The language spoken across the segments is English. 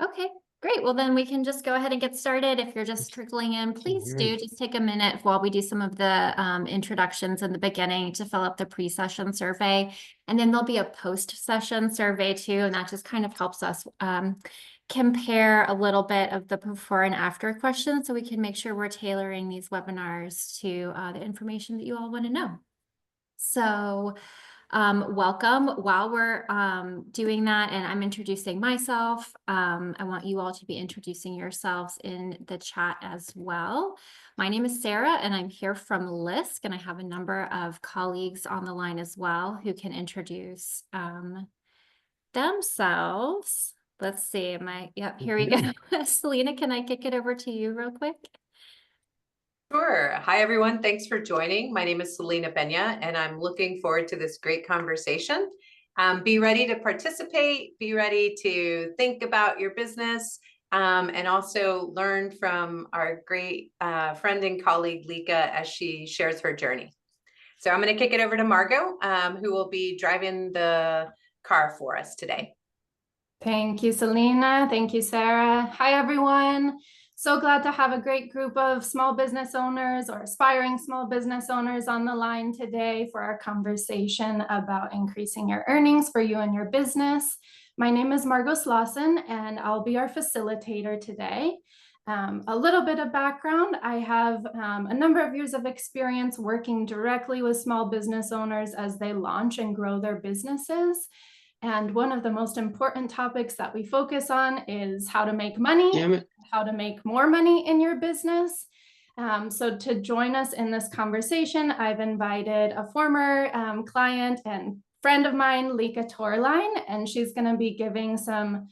Okay, great. Well, then we can just go ahead and get started. If you're just trickling in, please do just take a minute while we do some of the introductions in the beginning to fill up the pre-session survey. And then there'll be a post-session survey too, and that just kind of helps us compare a little bit of the before and after questions so we can make sure we're tailoring these webinars to the information that you all want to know. So welcome. While we're doing that and I'm introducing myself, I want you all to be introducing yourselves in the chat as well. My name is Sarah and I'm here from LISC, and I have a number of colleagues on the line as well who can introduce themselves. Let's see, yep, here we go. Selena, can I kick it over to you real quick? Sure. Hi, everyone. Thanks for joining. My name is Selena Pena, and I'm looking forward to this great conversation. Be ready to participate, be ready to think about your business, and also learn from our great friend and colleague, Lika, as she shares her journey. So I'm going to kick it over to Margot, who will be driving the car for us today. Thank you, Selena. Thank you, Sarah. Hi, everyone. So glad to have a great group of small business owners or aspiring small business owners on the line today for our conversation about increasing your earnings for you and your business. My name is Margot Slauson, and I'll be our facilitator today. A little bit of background. I have a number of years of experience working directly with small business owners as they launch and grow their businesses. And one of the most important topics that we focus on is how to make money, how to make more money in your business. So to join us in this conversation, I've invited a former client and friend of mine, Lika Torline, and she's going to be giving some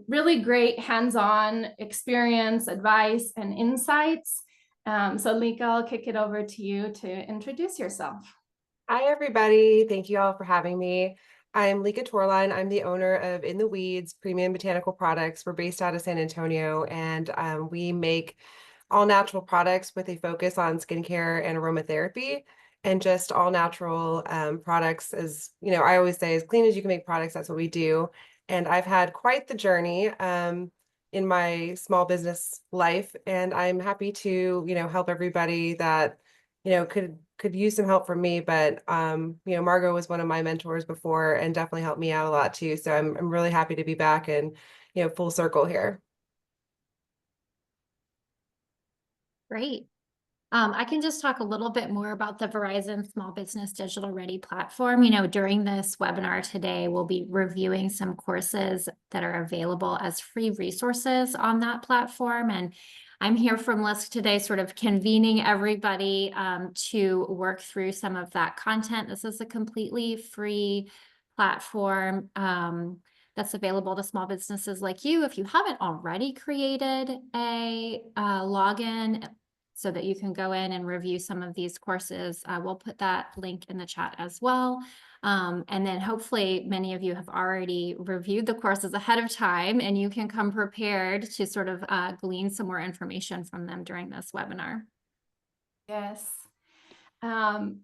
really great hands-on experience, advice, and insights. So Lika, I'll kick it over to you to introduce yourself. Hi, everybody. Thank you all for having me. I'm Lika Torline. I'm the owner of In the Weeds Premium Botanical Products. We're based out of San Antonio, and we make all natural products with a focus on skincare and aromatherapy, and just all natural products. As you know, I always say, as clean as you can make products, that's what we do. And I've had quite the journey in my small business life, and I'm happy to, help everybody that, could use some help from me. But Margot was one of my mentors before and definitely helped me out a lot too. So I'm really happy to be back and full circle here. Great. I can just talk a little bit more about the Verizon Small Business Digital Ready platform. During this webinar today, we'll be reviewing some courses that are available as free resources on that platform. And I'm here from LISC today, sort of convening everybody to work through some of that content. This is a completely free platform that's available to small businesses like you. If you haven't already created a login so that you can go in and review some of these courses, we'll put that link in the chat as well. And then hopefully many of you have already reviewed the courses ahead of time, and you can come prepared to sort of glean some more information from them during this webinar. Yes.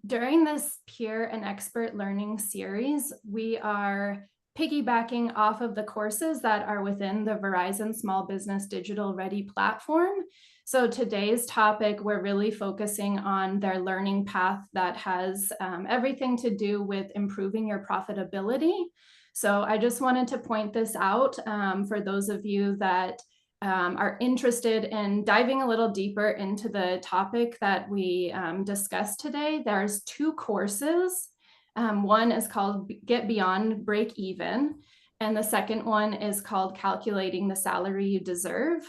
During this peer and expert learning series, we are piggybacking off of the courses that are within the Verizon Small Business Digital Ready platform. So today's topic, we're really focusing on their learning path that has everything to do with improving your profitability. So I just wanted to point this out for those of you that are interested in diving a little deeper into the topic that we discussed today. There's two courses. One is called Get Beyond Break Even, and the second one is called Calculating the Salary You Deserve.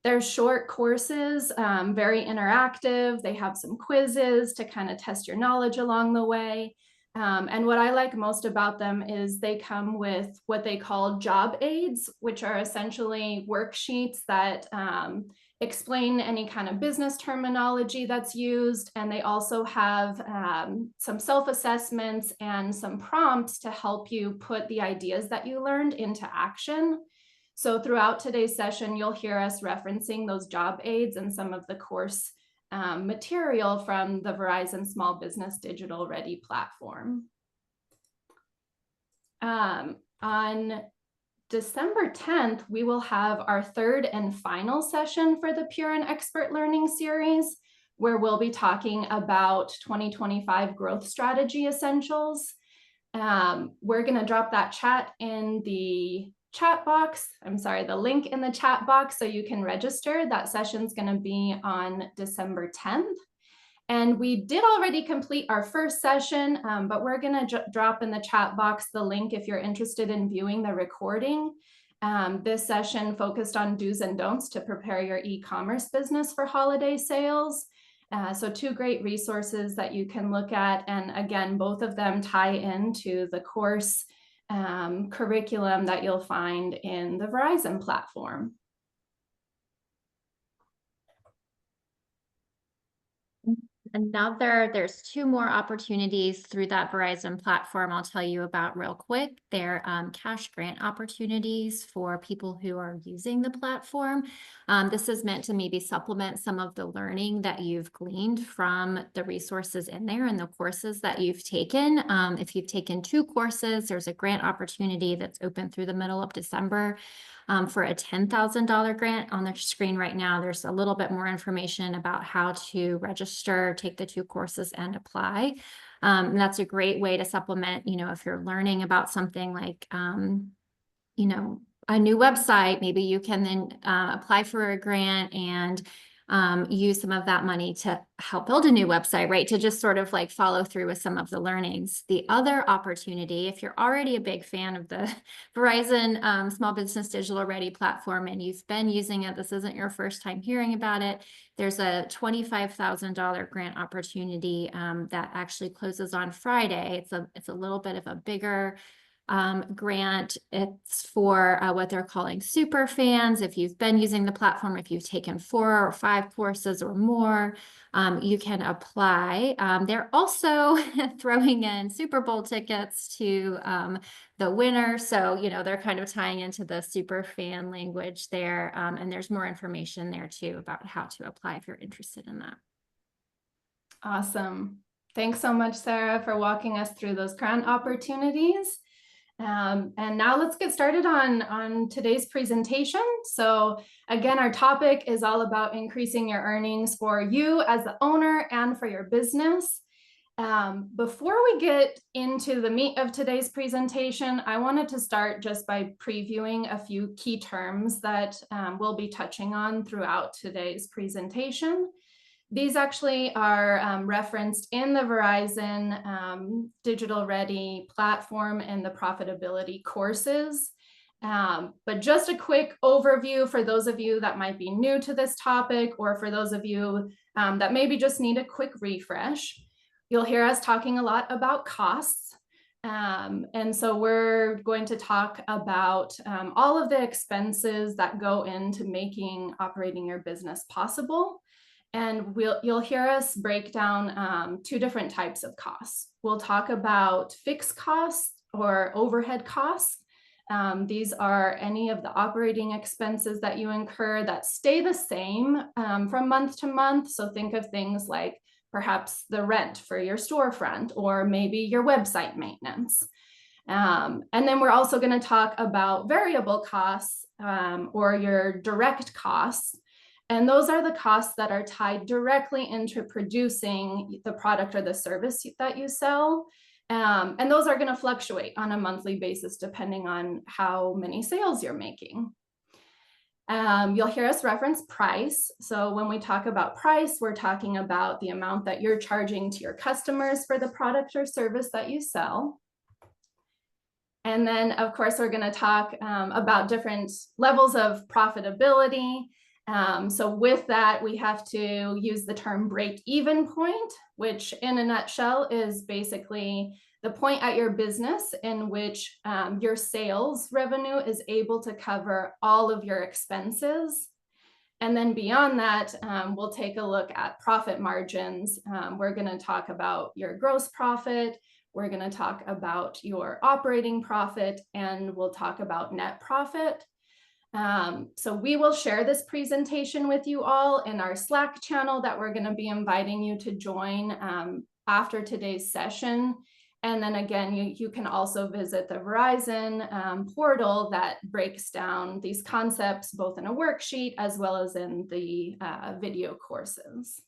They're short courses, very interactive. They have some quizzes to kind of test your knowledge along the way. And what I like most about them is they come with what they call job aids, which are essentially worksheets that explain any kind of business terminology that's used. And they also have some self-assessments and some prompts to help you put the ideas that you learned into action. So throughout today's session, you'll hear us referencing those job aids and some of the course material from the Verizon Small Business Digital Ready platform. On December 10th, we will have our third and final session for the Pure and Expert Learning series, where we'll be talking about 2025 growth strategy essentials. We're going to drop that chat in the chat box. I'm sorry, the link in the chat box so you can register. That session's going to be on December 10th. And we did already complete our first session, but we're going to drop in the chat box the link if you're interested in viewing the recording. This session focused on do's and don'ts to prepare your e-commerce business for holiday sales. So 2 great resources that you can look at. And again, both of them tie into the course curriculum that you'll find in the Verizon platform. There's 2 more opportunities through that Verizon platform I'll tell you about real quick. They're cash grant opportunities for people who are using the platform. This is meant to maybe supplement some of the learning that you've gleaned from the resources in there and the courses that you've taken. If you've taken 2 courses, there's a grant opportunity that's open through the middle of December. For a $10,000 grant. On the screen right now, there's a little bit more information about how to register, take the 2 courses, and apply. And that's a great way to supplement, if you're learning about something like, a new website, maybe you can then apply for a grant and use some of that money to help build a new website, right? To just sort of like follow through with some of the learnings. The other opportunity, if you're already a big fan of the Verizon Small Business Digital Ready platform and you've been using it, this isn't your first time hearing about it, there's a $25,000 grant opportunity that actually closes on Friday. It's a little bit of a bigger grant. It's for what they're calling super fans. If you've been using the platform, if you've taken 4 or 5 courses or more, you can apply. They're also throwing in Super Bowl tickets to the winner. So, they're kind of tying into the super fan language there. And there's more information there too about how to apply if you're interested in that. Awesome. Thanks so much, Sarah, for walking us through those grant opportunities. And now let's get started on today's presentation. So again, our topic is all about increasing your earnings for you as the owner and for your business. Before we get into the meat of today's presentation, I wanted to start just by previewing a few key terms that we'll be touching on throughout today's presentation. These actually are referenced in the Verizon Digital Ready platform and the profitability courses. But just a quick overview for those of you that might be new to this topic, or for those of you that maybe just need a quick refresh. You'll hear us talking a lot about costs. And so we're going to talk about all of the expenses that go into operating your business possible. And you'll hear us break down 2 different types of costs. We'll talk about fixed costs or overhead costs. These are any of the operating expenses that you incur that stay the same from month to month. So think of things like perhaps the rent for your storefront, or maybe your website maintenance. And then we're also going to talk about variable costs or your direct costs. And those are the costs that are tied directly into producing the product or the service that you sell. And those are going to fluctuate on a monthly basis depending on how many sales you're making. You'll hear us reference price. So when we talk about price, we're talking about the amount that you're charging to your customers for the product or service that you sell. And then, of course, we're going to talk about different levels of profitability. So with that, we have to use the term break-even point, which in a nutshell is basically the point at your business in which your sales revenue is able to cover all of your expenses. And then beyond that, we'll take a look at profit margins. We're going to talk about your gross profit. We're going to talk about your operating profit, and we'll talk about net profit. So we will share this presentation with you all in our Slack channel that we're going to be inviting you to join after today's session. And then again, you can also visit the Verizon portal that breaks down these concepts both in a worksheet as well as in the video courses.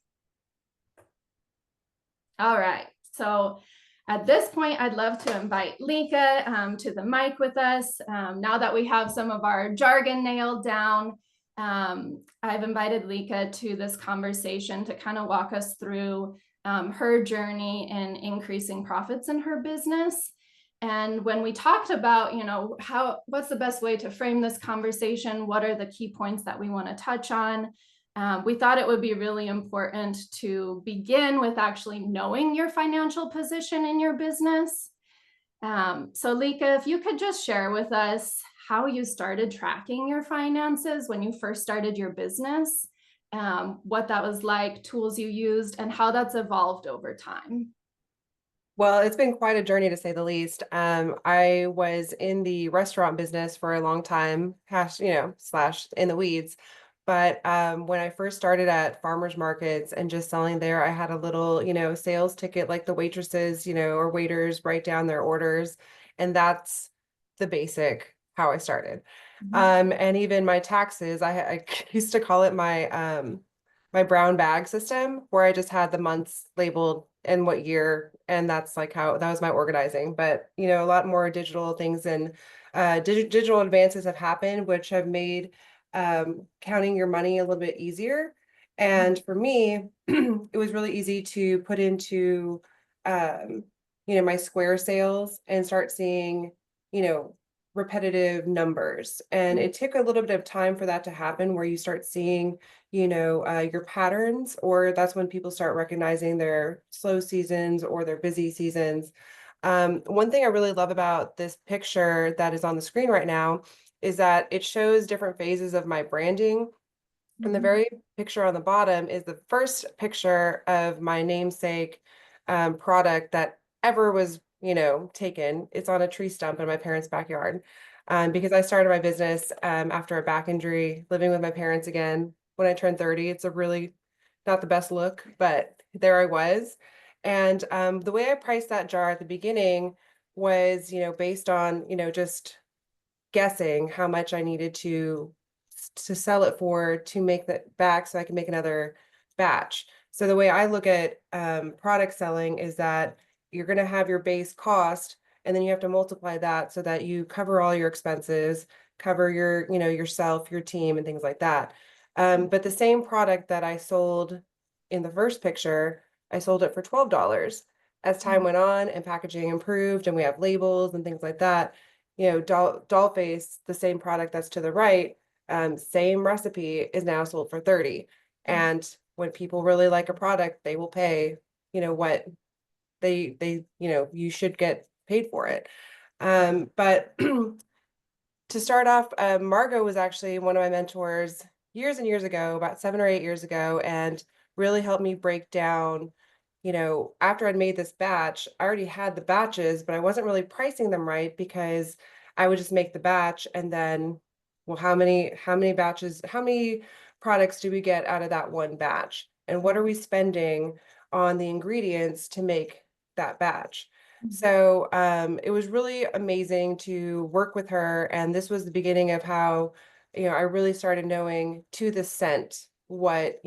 All right, so at this point, I'd love to invite Lika to the mic with us. Now that we have some of our jargon nailed down, I've invited Lika to this conversation to kind of walk us through her journey in increasing profits in her business. And when we talked about, what's the best way to frame this conversation? What are the key points that we want to touch on? We thought it would be really important to begin with actually knowing your financial position in your business. So Lika, if you could just share with us how you started tracking your finances when you first started your business, what that was like, tools you used, and how that's evolved over time. Well, it's been quite a journey to say the least. I was in the restaurant business for a long time, slash in the weeds. But when I first started at farmers markets and just selling there, I had a little, sales ticket like the waitresses, or waiters write down their orders. And that's the basic how I started. And even my taxes, I used to call it my brown bag system, where I just had the months labeled and what year, and that's like how that was my organizing. But a lot more digital things and digital advances have happened, which have made counting your money a little bit easier. And for me, it was really easy to put into my Square sales and start seeing repetitive numbers. And it took a little bit of time for that to happen, where you start seeing your patterns, or that's when people start recognizing their slow seasons or their busy seasons. One thing I really love about this picture that is on the screen right now is that it shows different phases of my branding. And the very picture on the bottom is the first picture of my namesake product that ever was, taken. It's on a tree stump in my parents' backyard. Because I started my business after a back injury, living with my parents again when I turned 30. It's a really not the best look, but there I was. And the way I priced that jar at the beginning was, based on, just guessing how much I needed to sell it for to make that back so I can make another batch. So the way I look at product selling is that you're going to have your base cost, and then you have to multiply that so that you cover all your expenses, cover your, yourself, your team, and things like that. But the same product that I sold in the first picture, I sold it for $12. As time went on and packaging improved and we have labels and things like that, doll face, the same product that's to the right, same recipe, is now sold for 30. And when people really like a product, they will pay, what they you should get paid for it. But to start off, Margot was actually one of my mentors years and years ago, about 7 or 8 years ago, and really helped me break down, after I'd made this batch, I already had the batches, but I wasn't really pricing them right, because I would just make the batch and then, well, how many batches, how many products do we get out of that one batch? And what are we spending on the ingredients to make that batch? So it was really amazing to work with her. And this was the beginning of how, I really started knowing to the cent what,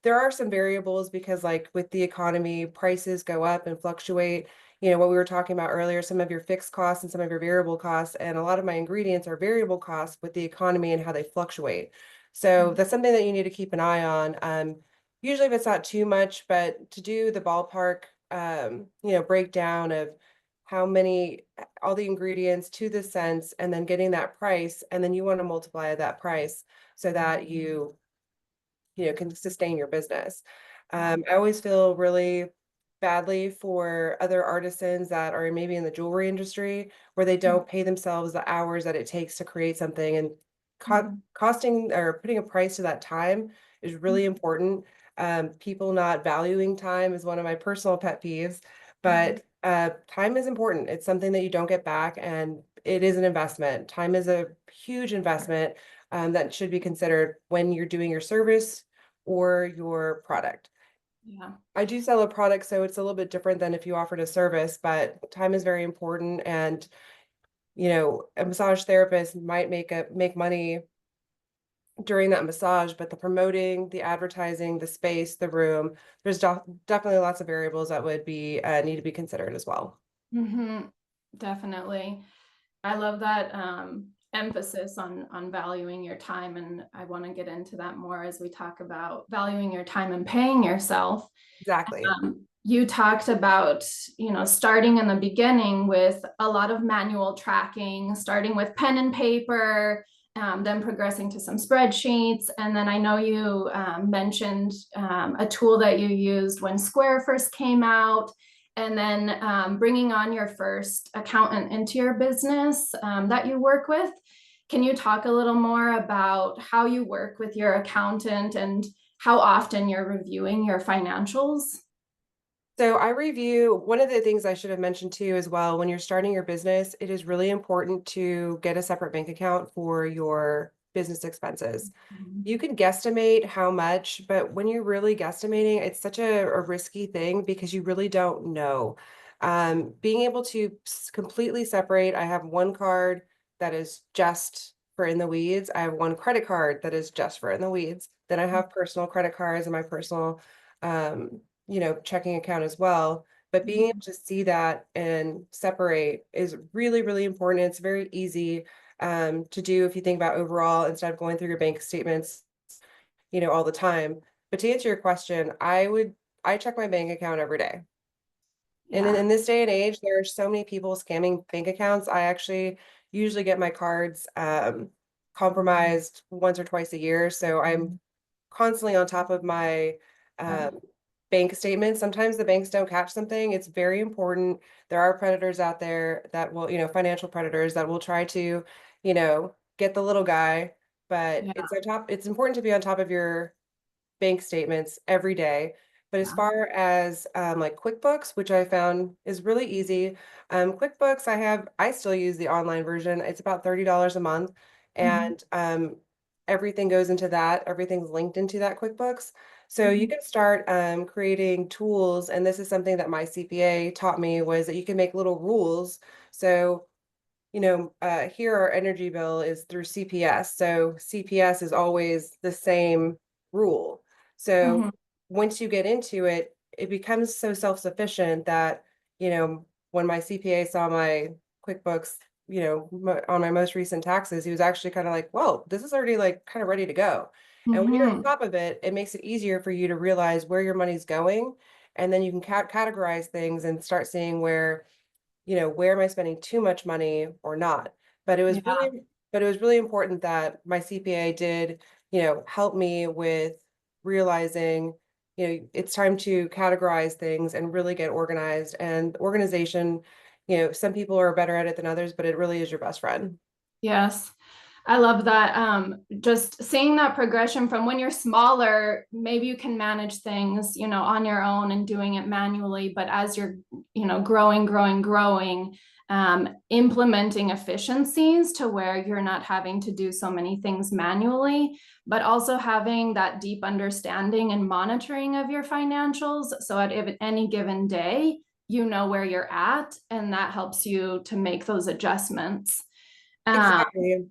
there are some variables, because like with the economy, prices go up and fluctuate. What we were talking about earlier, some of your fixed costs and some of your variable costs. And a lot of my ingredients are variable costs with the economy and how they fluctuate. So that's something that you need to keep an eye on. Usually if it's not too much, but to do the ballpark breakdown of how many, all the ingredients to the cents, and then getting that price, and then you want to multiply that price so that you can sustain your business. I always feel really badly for other artisans that are maybe in the jewelry industry, where they don't pay themselves the hours that it takes to create something, and costing or putting a price to that time is really important. People not valuing time is one of my personal pet peeves, but time is important. It's something that you don't get back, and it is an investment. Time is a huge investment that should be considered when you're doing your service or your product. Yeah. I do sell a product, so it's a little bit different than if you offered a service, but time is very important. And, a massage therapist might make money during that massage, but the promoting, the advertising, the space, the room, there's definitely lots of variables that would be need to be considered as well. Definitely. I love that emphasis on valuing your time, and I want to get into that more as we talk about valuing your time and paying yourself. Exactly. You talked about, starting in the beginning with a lot of manual tracking, starting with pen and paper, then progressing to some spreadsheets. And then I know you mentioned a tool that you used when Square first came out, and then bringing on your first accountant into your business that you work with. Can you talk a little more about how you work with your accountant and how often you're reviewing your financials? So I review, one of the things I should have mentioned too as well, when you're starting your business, it is really important to get a separate bank account for your business expenses. You can guesstimate how much, but when you're really guesstimating, it's such a risky thing because you really don't know. Being able to completely separate, I have one card that is just for in the weeds. I have one credit card that is just for in the weeds. Then I have personal credit cards and my personal checking account as well. But being able to see that and separate is really, really important. It's very easy to do if you think about overall instead of going through your bank statements, all the time. But to answer your question, I check my bank account every day. And in this day and age, there are so many people scamming bank accounts. I actually usually get my cards compromised once or twice a year. So I'm constantly on top of my bank statements. Sometimes the banks don't catch something. It's very important. There are predators out there that will, financial predators that will try to, get the little guy. But Yeah. it's important to be on top of your bank statements every day. But as far as like QuickBooks, which I found is really easy, QuickBooks, I still use the online version. It's about $30 a month, and everything goes into that. Everything's linked into that QuickBooks. So you can start creating tools, and this is something that my CPA taught me was that you can make little rules. So here our energy bill is through CPS. So CPS is always the same rule. So once you get into it, it becomes so self-sufficient that, when my CPA saw my QuickBooks, on my most recent taxes, he was actually kind of like, well, this is already like kind of ready to go. And when you're on top of it, it makes it easier for you to realize where your money's going. And then you can categorize things and start seeing where am I spending too much money or not? But it was really important that my CPA did, help me with realizing, it's time to categorize things and really get organized. And organization, some people are better at it than others, but it really is your best friend. Yes. I love that. Just seeing that progression from when you're smaller, maybe you can manage things, on your own and doing it manually. But as you're, growing, implementing efficiencies to where you're not having to do so many things manually, but also having that deep understanding and monitoring of your financials. So at any given day, you know where you're at, and that helps you to make those adjustments. Exactly.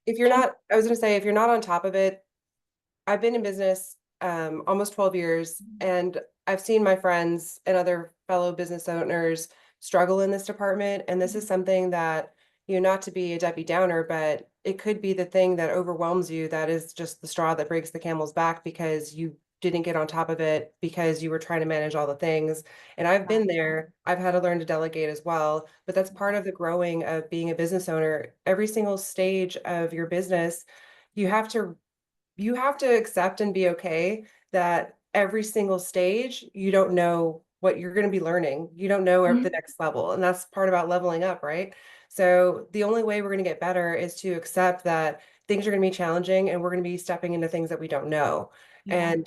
I was going to say, if you're not on top of it, I've been in business almost 12 years, and I've seen my friends and other fellow business owners struggle in this department. And this is something that, not to be a Debbie Downer, but it could be the thing that overwhelms you. That is just the straw that breaks the camel's back because you didn't get on top of it because you were trying to manage all the things. And I've been there. I've had to learn to delegate as well. But that's part of the growing of being a business owner. Every single stage of your business, you have to accept and be okay that every single stage, you don't know what you're going to be learning. You don't know the next level. And that's part about leveling up, right? So the only way we're going to get better is to accept that things are going to be challenging and we're going to be stepping into things that we don't know. And,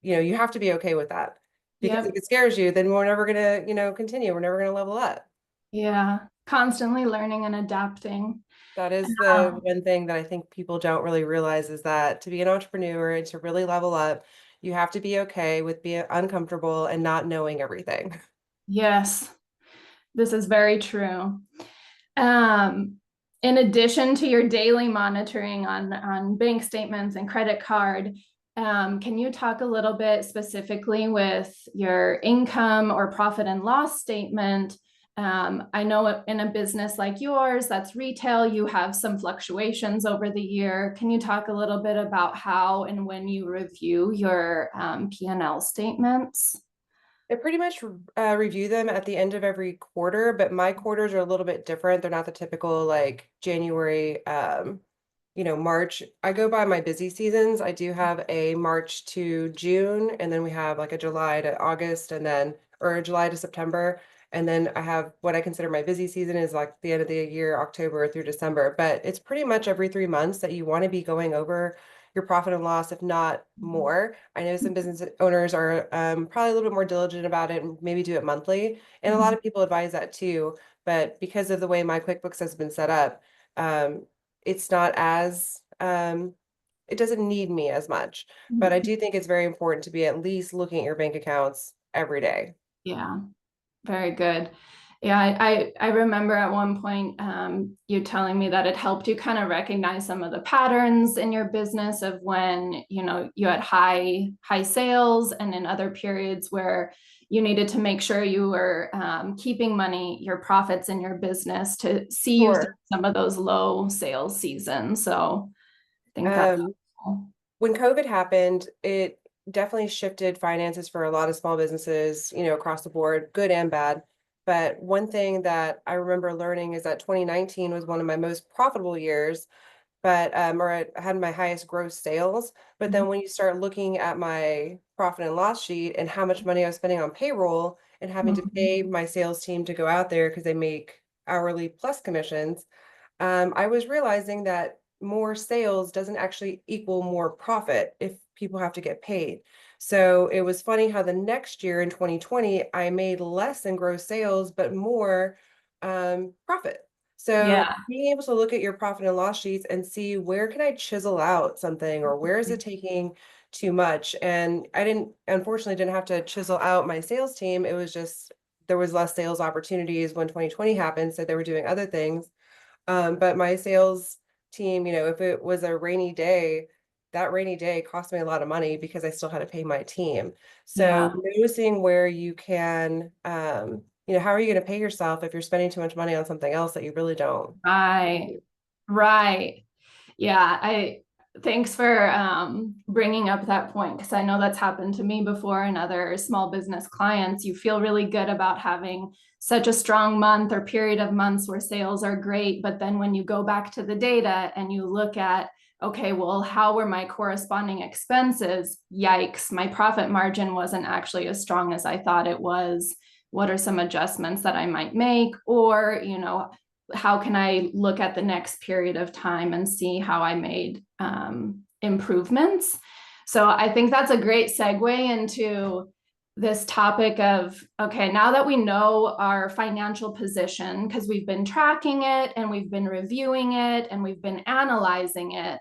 you have to be okay with that, because if it scares you, then we're never going to, continue. We're never going to level up. Yeah, constantly learning and adapting. That is the one thing that I think people don't really realize, is that to be an entrepreneur and to really level up, You have to be okay with being uncomfortable and not knowing everything. Yes, this is very true. In addition to your daily monitoring on bank statements and credit card, can you talk a little bit specifically with your income or profit and loss statement? I know in a business like yours, that's retail, you have some fluctuations over the year. Can you talk a little bit about how and when you review your P&L statements? I pretty much review them at the end of every quarter, but my quarters are a little bit different. They're not the typical like January, March. I go by my busy seasons. I do have a March to June, and then we have like a July to August, or a July to September. And then I have what I consider my busy season is like the end of the year, October through December. But it's pretty much every 3 months that you want to be going over your profit and loss, if not more. I know some business owners are probably a little bit more diligent about it and maybe do it monthly. And a lot of people advise that too. But because of the way my QuickBooks has been set up, it's not as, it doesn't need me as much. But I do think it's very important to be at least looking at your bank accounts every day. Yeah, very good. Yeah, I remember at one point you telling me that it helped you kind of recognize some of the patterns in your business of when, you had high sales, and in other periods where you needed to make sure you were keeping money, your profits in your business to see you through Sure. some of those low sales seasons. So I think that's helpful. When COVID happened, it definitely shifted finances for a lot of small businesses, across the board, good and bad. But one thing that I remember learning is that 2019 was one of my most profitable years, but or I had my highest gross sales. But then when you start looking at my profit and loss sheet and how much money I was spending on payroll and having to pay my sales team to go out there because they make hourly plus commissions, I was realizing that more sales doesn't actually equal more profit if people have to get paid. So it was funny how the next year in 2020, I made less in gross sales, but more profit. So Yeah. being able to look at your profit and loss sheets and see where can I chisel out something or where is it taking too much? And unfortunately didn't have to chisel out my sales team. It was just, there was less sales opportunities when 2020 happened. So they were doing other things. But my sales team, if it was a rainy day, that rainy day cost me a lot of money because I still had to pay my team. Yeah. So noticing where you can, how are you going to pay yourself if you're spending too much money on something else that you really don't? Right. Right. Yeah, thanks for bringing up that point, because I know that's happened to me before and other small business clients. You feel really good about having such a strong month or period of months where sales are great, but then when you go back to the data and you look at, okay, well, how were my corresponding expenses? Yikes, my profit margin wasn't actually as strong as I thought it was. What are some adjustments that I might make? Or, how can I look at the next period of time and see how I made improvements? So I think that's a great segue into this topic of, okay, now that we know our financial position, because we've been tracking it and we've been reviewing it and we've been analyzing it,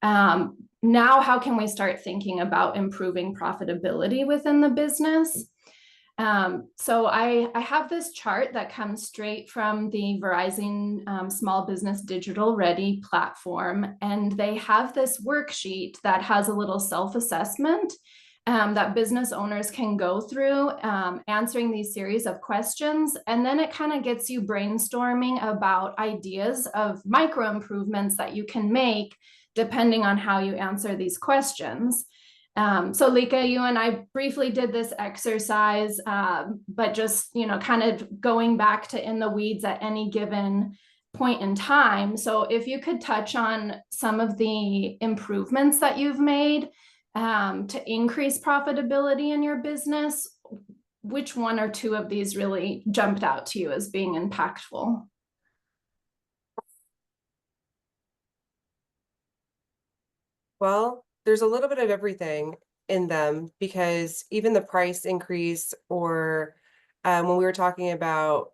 now how can we start thinking about improving profitability within the business? So I have this chart that comes straight from the Verizon Small Business Digital Ready platform, and they have this worksheet that has a little self-assessment that business owners can go through, answering these series of questions, and then it kind of gets you brainstorming about ideas of micro improvements that you can make depending on how you answer these questions. So Lika, you and I briefly did this exercise, but just, kind of going back to in the weeds at any given point in time. So if you could touch on some of the improvements that you've made to increase profitability in your business, which one or two of these really jumped out to you as being impactful? Well, there's a little bit of everything in them because even the price increase or when we were talking about,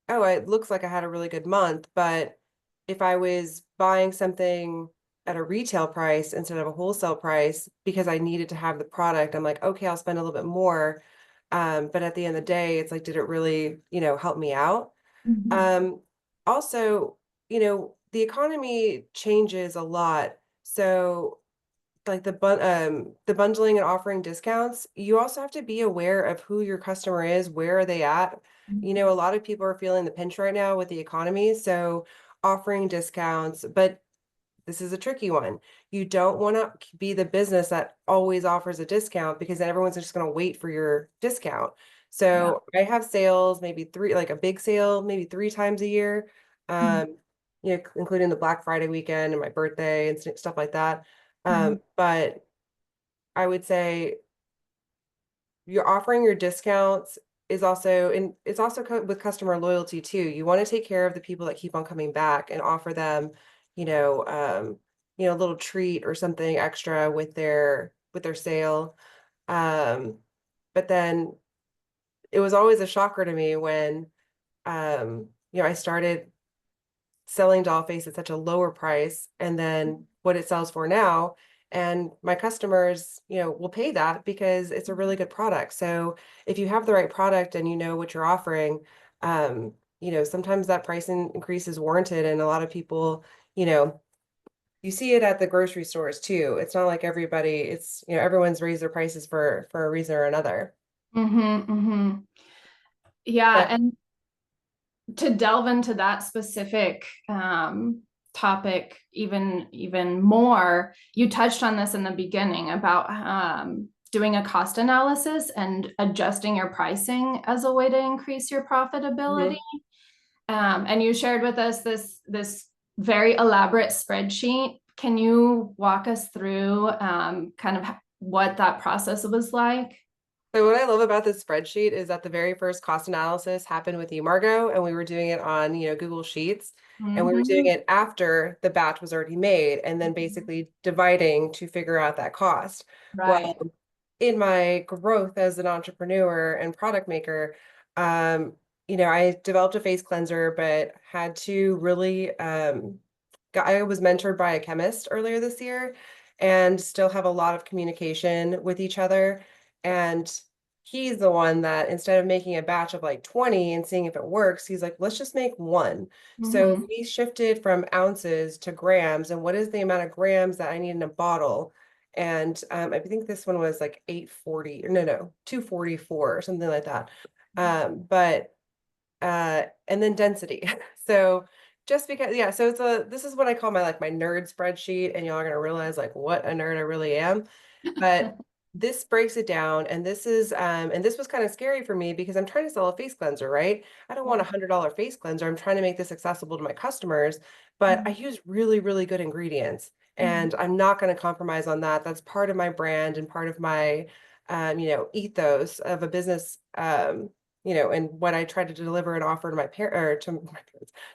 oh, it looks like I had a really good month, but if I was buying something at a retail price instead of a wholesale price because I needed to have the product. I'm like, okay, I'll spend a little bit more. But at the end of the day, it's like, did it really, help me out? Also, the economy changes a lot. So like the bundling and offering discounts, you also have to be aware of who your customer is, where are they at. A lot of people are feeling the pinch right now with the economy, so offering discounts, but this is a tricky one. You don't want to be the business that always offers a discount because then everyone's just going to wait for your discount. Yeah. So I have sales, maybe three, like a big sale, maybe 3 times a year, including the Black Friday weekend and my birthday and stuff like that. But I would say you're offering your discounts is also, and it's also with customer loyalty too. You want to take care of the people that keep on coming back and offer them, a little treat or something extra with their sale. But then it was always a shocker to me when, I started selling doll face at such a lower price and then what it sells for now. And my customers, will pay that because it's a really good product. So if you have the right product and you know what you're offering, sometimes that increase is warranted. And a lot of people, you see it at the grocery stores too. It's not like everyone's raised their prices for a reason or another. Yeah, But and to delve into that specific topic even more, you touched on this in the beginning about doing a cost analysis and adjusting your pricing as a way to increase your profitability. And you shared with us this very elaborate spreadsheet. Can you walk us through kind of what that process was like? So what I love about this spreadsheet is that the very first cost analysis happened with you, Margot, and we were doing it on, Google Sheets, and we were doing it after the batch was already made, and then basically dividing to figure out that cost. Right. Well, in my growth as an entrepreneur and product maker, I developed a face cleanser, but had to really, I was mentored by a chemist earlier this year, and still have a lot of communication with each other. And he's the one that instead of making a batch of like 20 and seeing if it works, he's like, let's just make one. So we shifted from ounces to grams and what is the amount of grams that I need in a bottle. And I think this one was like 840 or no, 244 or something like that. And then density. So just because, yeah, so this is what I call my nerd spreadsheet, and y'all are gonna realize like what a nerd I really am. But this breaks it down, and this was kind of scary for me because I'm trying to sell a face cleanser, right? I don't want $100 face cleanser. I'm trying to make this accessible to my customers, but I use really, really good ingredients, and I'm not going to compromise on that. That's part of my brand and part of my, ethos of a business, and what I try to deliver and offer to my parents,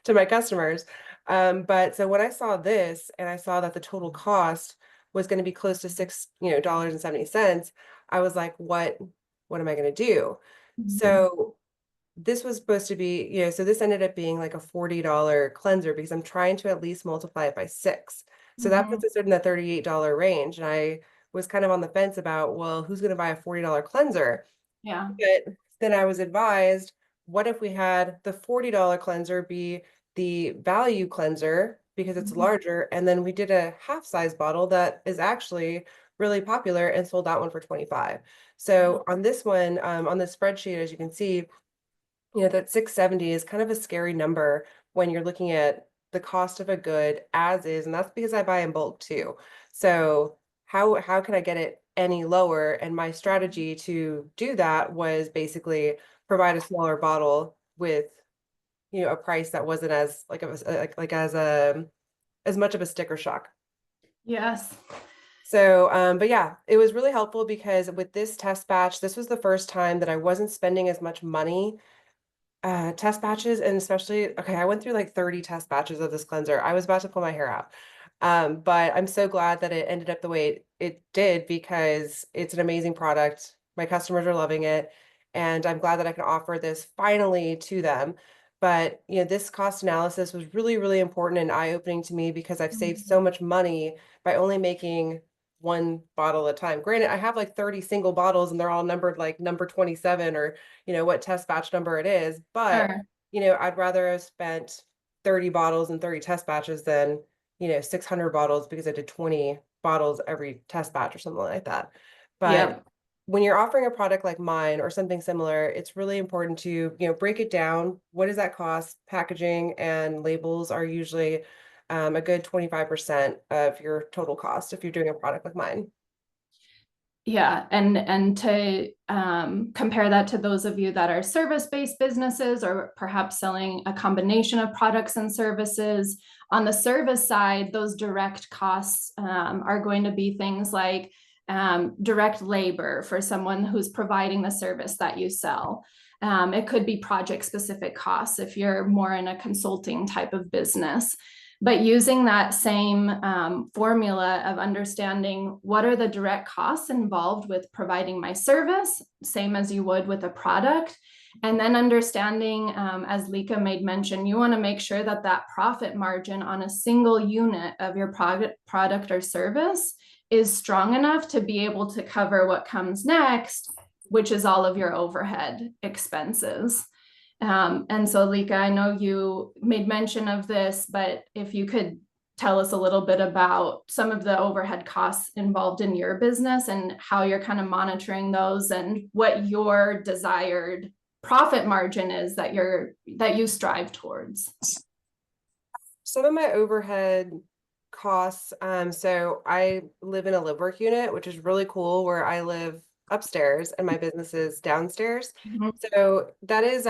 to my customers. But so when I saw this and I saw that the total cost was going to be close to $6.70, I was like, what am I going to do? So this was supposed to be, so this ended up being like a $40 cleanser because I'm trying to at least multiply it by 6. So that puts us in the $38 range. And I was kind of on the fence about, well, who's going to buy a $40 cleanser? Yeah. But then I was advised, what if we had the $40 cleanser be the value cleanser because it's larger, and then we did a half-size bottle that is actually really popular and sold that one for 25. So on this one, on the spreadsheet, as you can see, that 670 is kind of a scary number when you're looking at the cost of a good as is, and that's because I buy in bulk too. So how can I get it any lower? And my strategy to do that was basically provide a smaller bottle with, a price that wasn't as as much of a sticker shock. Yes. So, but yeah, it was really helpful because with this test batch, this was the first time that I wasn't spending as much money test batches, and especially, okay, I went through like 30 test batches of this cleanser. I was about to pull my hair out. But I'm so glad that it ended up the way it did because it's an amazing product. My customers are loving it, and I'm glad that I can offer this finally to them. But, this cost analysis was really, really important and eye-opening to me because I've saved so much money by only making one bottle at a time. Granted, I have like 30 single bottles and they're all numbered like number 27 or, what test batch number it is. But, Sure. I'd rather have spent 30 bottles and 30 test batches than, 600 bottles because I did 20 bottles every test batch or something like that. But Yep. when you're offering a product like mine or something similar, it's really important to, break it down. What does that cost? Packaging and labels are usually a good 25% of your total cost if you're doing a product like mine. Yeah, and to compare that to those of you that are service-based businesses or perhaps selling a combination of products and services, on the service side, those direct costs are going to be things like direct labor for someone who's providing the service that you sell. It could be project-specific costs if you're more in a consulting type of business. But using that same formula of understanding what are the direct costs involved with providing my service, same as you would with a product, and then understanding, as Lika made mention, you want to make sure that that profit margin on a single unit of your product or service is strong enough to be able to cover what comes next, which is all of your overhead expenses. And so, Lika, I know you made mention of this, but if you could tell us a little bit about some of the overhead costs involved in your business and how you're kind of monitoring those and what your desired profit margin is that you strive towards. Some of my overhead costs, so I live in a live work unit, which is really cool, where I live upstairs and my business is downstairs. So that is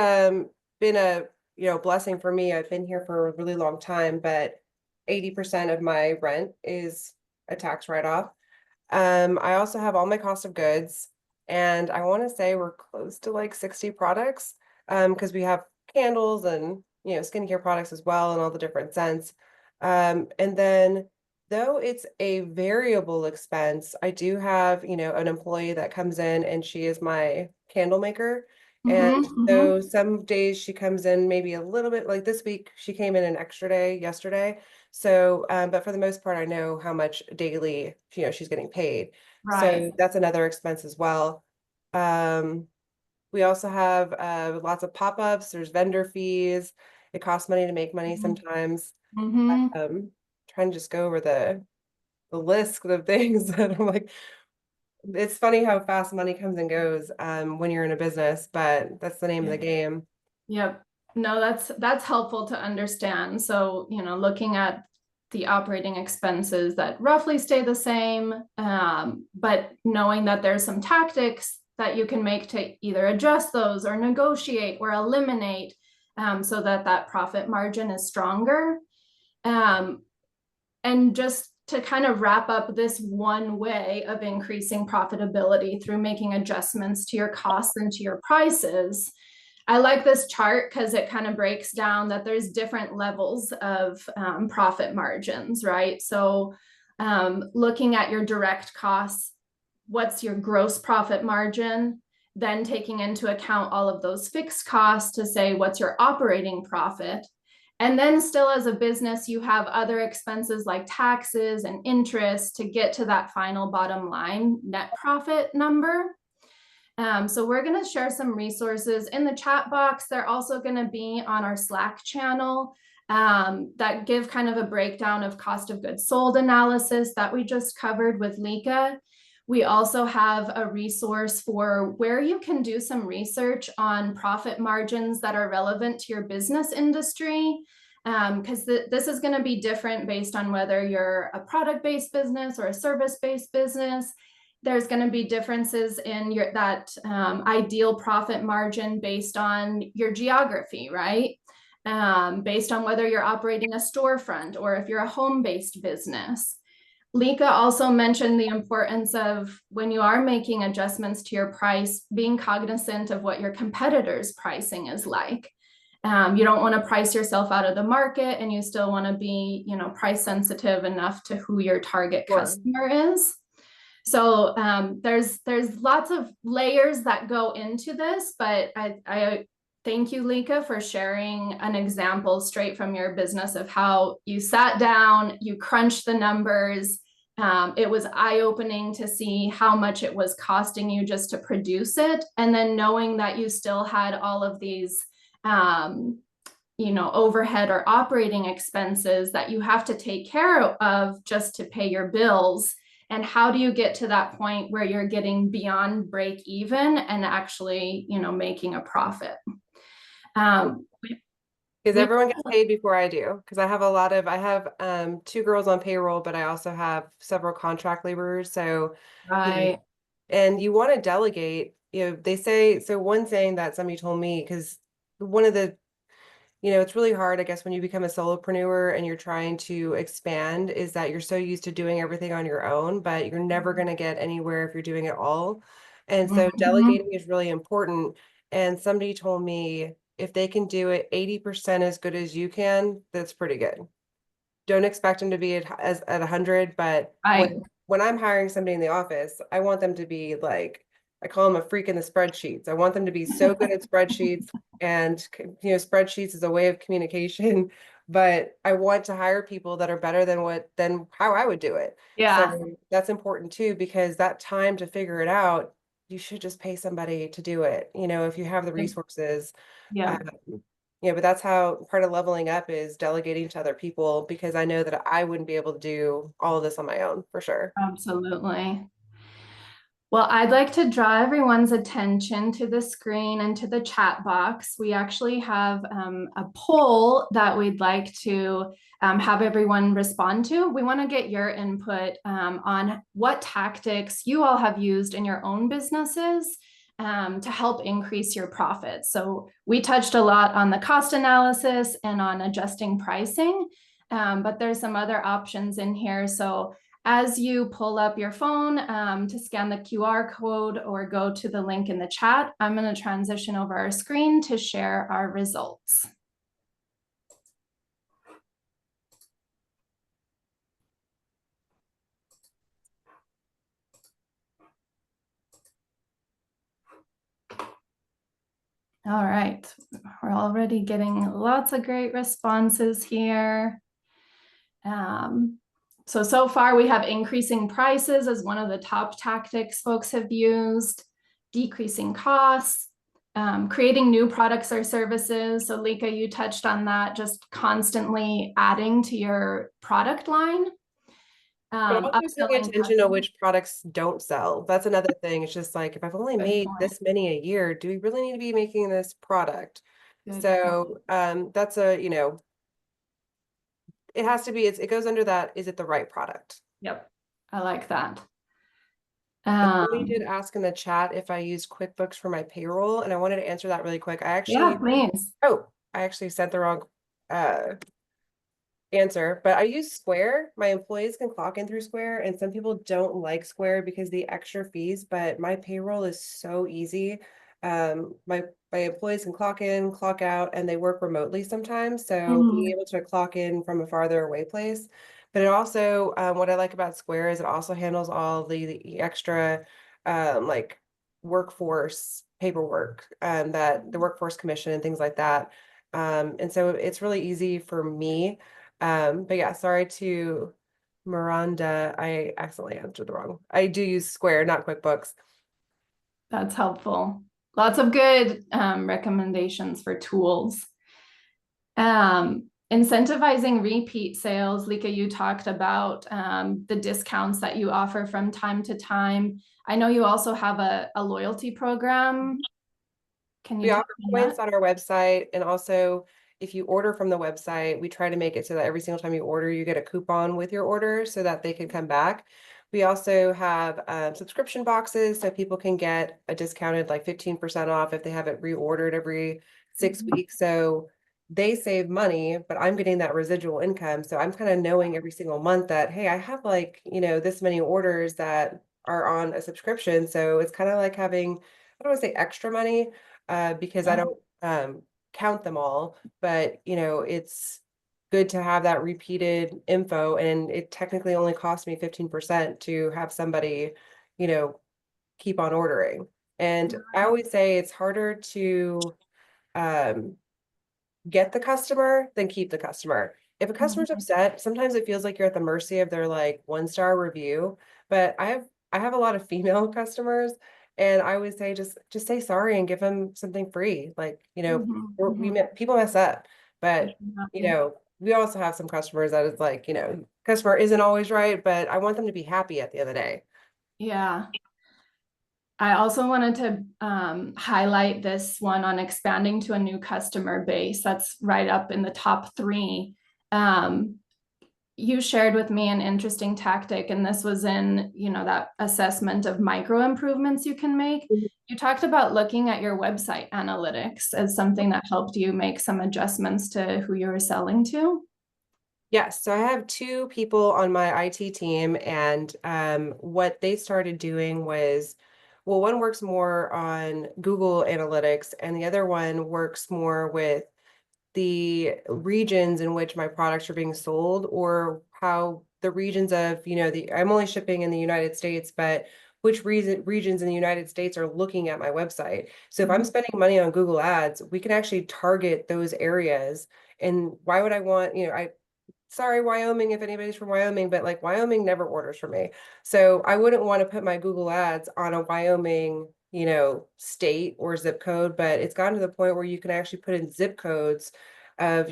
been a blessing for me. I've been here for a really long time, but 80% of my rent is a tax write-off. I also have all my cost of goods, and I want to say we're close to like 60 products, because we have candles and skincare products as well and all the different scents. And then, though it's a variable expense, I do have, an employee that comes in and she is my candle maker. And so some days she comes in maybe a little bit, like this week, she came in an extra day yesterday. So, but for the most part, I know how much daily, she's getting paid. Right. So that's another expense as well. We also have lots of pop-ups. There's vendor fees. It costs money to make money sometimes. Trying to just go over the list of things that I'm like, it's funny how fast money comes and goes when you're in a business, but that's the name of the game. Yep. No, that's helpful to understand. So, looking at the operating expenses that roughly stay the same, but knowing that there's some tactics that you can make to either adjust those or negotiate or eliminate, so that profit margin is stronger. And just to kind of wrap up this one way of increasing profitability through making adjustments to your costs and to your prices, I like this chart because it kind of breaks down that there's different levels of profit margins, right? So looking at your direct costs, what's your gross profit margin? Then taking into account all of those fixed costs to say what's your operating profit. And then still as a business, you have other expenses like taxes and interest to get to that final bottom line net profit number. So we're going to share some resources in the chat box. They're also going to be on our Slack channel that give kind of a breakdown of cost of goods sold analysis that we just covered with Lika. We also have a resource for where you can do some research on profit margins that are relevant to your business industry, because this is going to be different based on whether you're a product-based business or a service-based business. There's going to be differences in that ideal profit margin based on your geography, right? Based on whether you're operating a storefront or if you're a home-based business. Lika also mentioned the importance of, when you are making adjustments to your price, being cognizant of what your competitors' pricing is like. You don't want to price yourself out of the market, and you still want to be, price sensitive enough to who your target customer is. So there's lots of layers that go into this, but I Thank you, Lika, for sharing an example straight from your business of how you sat down, you crunched the numbers. It was eye-opening to see how much it was costing you just to produce it. And then knowing that you still had all of these, overhead or operating expenses that you have to take care of just to pay your bills. And how do you get to that point where you're getting beyond break even and actually, making a profit? Because everyone gets paid before I do. Because I have 2 girls on payroll, but I also have several contract laborers. So, Right. and you want to delegate, they say, so one saying that somebody told me, because one of the, it's really hard, I guess, when you become a solopreneur and you're trying to expand, is that you're so used to doing everything on your own, but you're never going to get anywhere if you're doing it all. And so delegating is really important. And somebody told me if they can do it 80% as good as you can, that's pretty good. Don't expect them to be at 100, but when I'm hiring somebody in the office, I want them to be like, I call them a freak in the spreadsheets. I want them to be so good at spreadsheets, and spreadsheets is a way of communication, but I want to hire people that are better than how I would do it. Yeah. So that's important too, because that time to figure it out, you should just pay somebody to do it, if you have the resources. Yeah. But that's how part of leveling up is delegating to other people, because I know that I wouldn't be able to do all of this on my own for sure. Absolutely. Well, I'd like to draw everyone's attention to the screen and to the chat box. We actually have a poll that we'd like to have everyone respond to. We want to get your input on what tactics you all have used in your own businesses to help increase your profits. So we touched a lot on the cost analysis and on adjusting pricing, but there's some other options in here. So as you pull up your phone to scan the QR code or go to the link in the chat, I'm going to transition over our screen to share our results. All right, we're already getting lots of great responses here. So far we have increasing prices as one of the top tactics folks have used, decreasing costs, creating new products or services. So Lika, you touched on that, just constantly adding to your product line. But also paying attention to which products don't sell. That's another thing. It's just like, if I've only made this many a year, do we really need to be making this product? So that's it has to be, it goes under that, is it the right product? Yep, I like that. Somebody did ask in the chat if I use QuickBooks for my payroll, and I wanted to answer that really quick. Please. I actually sent the wrong answer, but I use Square. My employees can clock in through Square, and some people don't like Square because the extra fees, but my payroll is so easy. My employees can clock in, clock out, and they work remotely sometimes. So being able to clock in from a farther away place. But it also, what I like about Square is it also handles all the extra like workforce paperwork, that the workforce commission and things like that. And so it's really easy for me. But yeah, sorry to Miranda, I accidentally answered the wrong. I do use Square, not QuickBooks. That's helpful. Lots of good recommendations for tools. Incentivizing repeat sales. Lika, you talked about the discounts that you offer from time to time. I know you also have a loyalty program. Can you We offer points on our website, and also if you order from the website, we try to make it so that every single time you order, you get a coupon with your order so that they can come back. We also have subscription boxes, so people can get a discounted like 15% off if they have it reordered every 6 weeks. So they save money, but I'm getting that residual income. So I'm kind of knowing every single month that, hey, I have like, this many orders that are on a subscription. So it's kind of like having, I don't want to say extra money, because I don't count them all, but it's good to have that repeated info, and it technically only cost me 15% to have somebody, keep on ordering. And I always say it's harder to get the customer than keep the customer. If a customer's upset, sometimes it feels like you're at the mercy of their like 1-star review. But I have a lot of female customers, and I always say just say sorry and give them something free. Like, people mess up, but we also have some customers that is like, customer isn't always right, but I want them to be happy at the end of the day. Yeah. I also wanted to highlight this one on expanding to a new customer base. That's right up in the top 3. You shared with me an interesting tactic, and this was in, that assessment of micro improvements you can make. You talked about looking at your website analytics as something that helped you make some adjustments to who you were selling to. Yes, so I have 2 people on my IT team, and what they started doing was, well, one works more on Google Analytics, and the other one works more with the regions in which my products are being sold, or how the regions of, I'm only shipping in the United States, but which regions in the United States are looking at my website. So if I'm spending money on Google Ads, we can actually target those areas. And why would I want, sorry, Wyoming, if anybody's from Wyoming, but like Wyoming never orders from me. So I wouldn't want to put my Google Ads on a Wyoming, state or zip code, but it's gotten to the point where you can actually put in zip codes of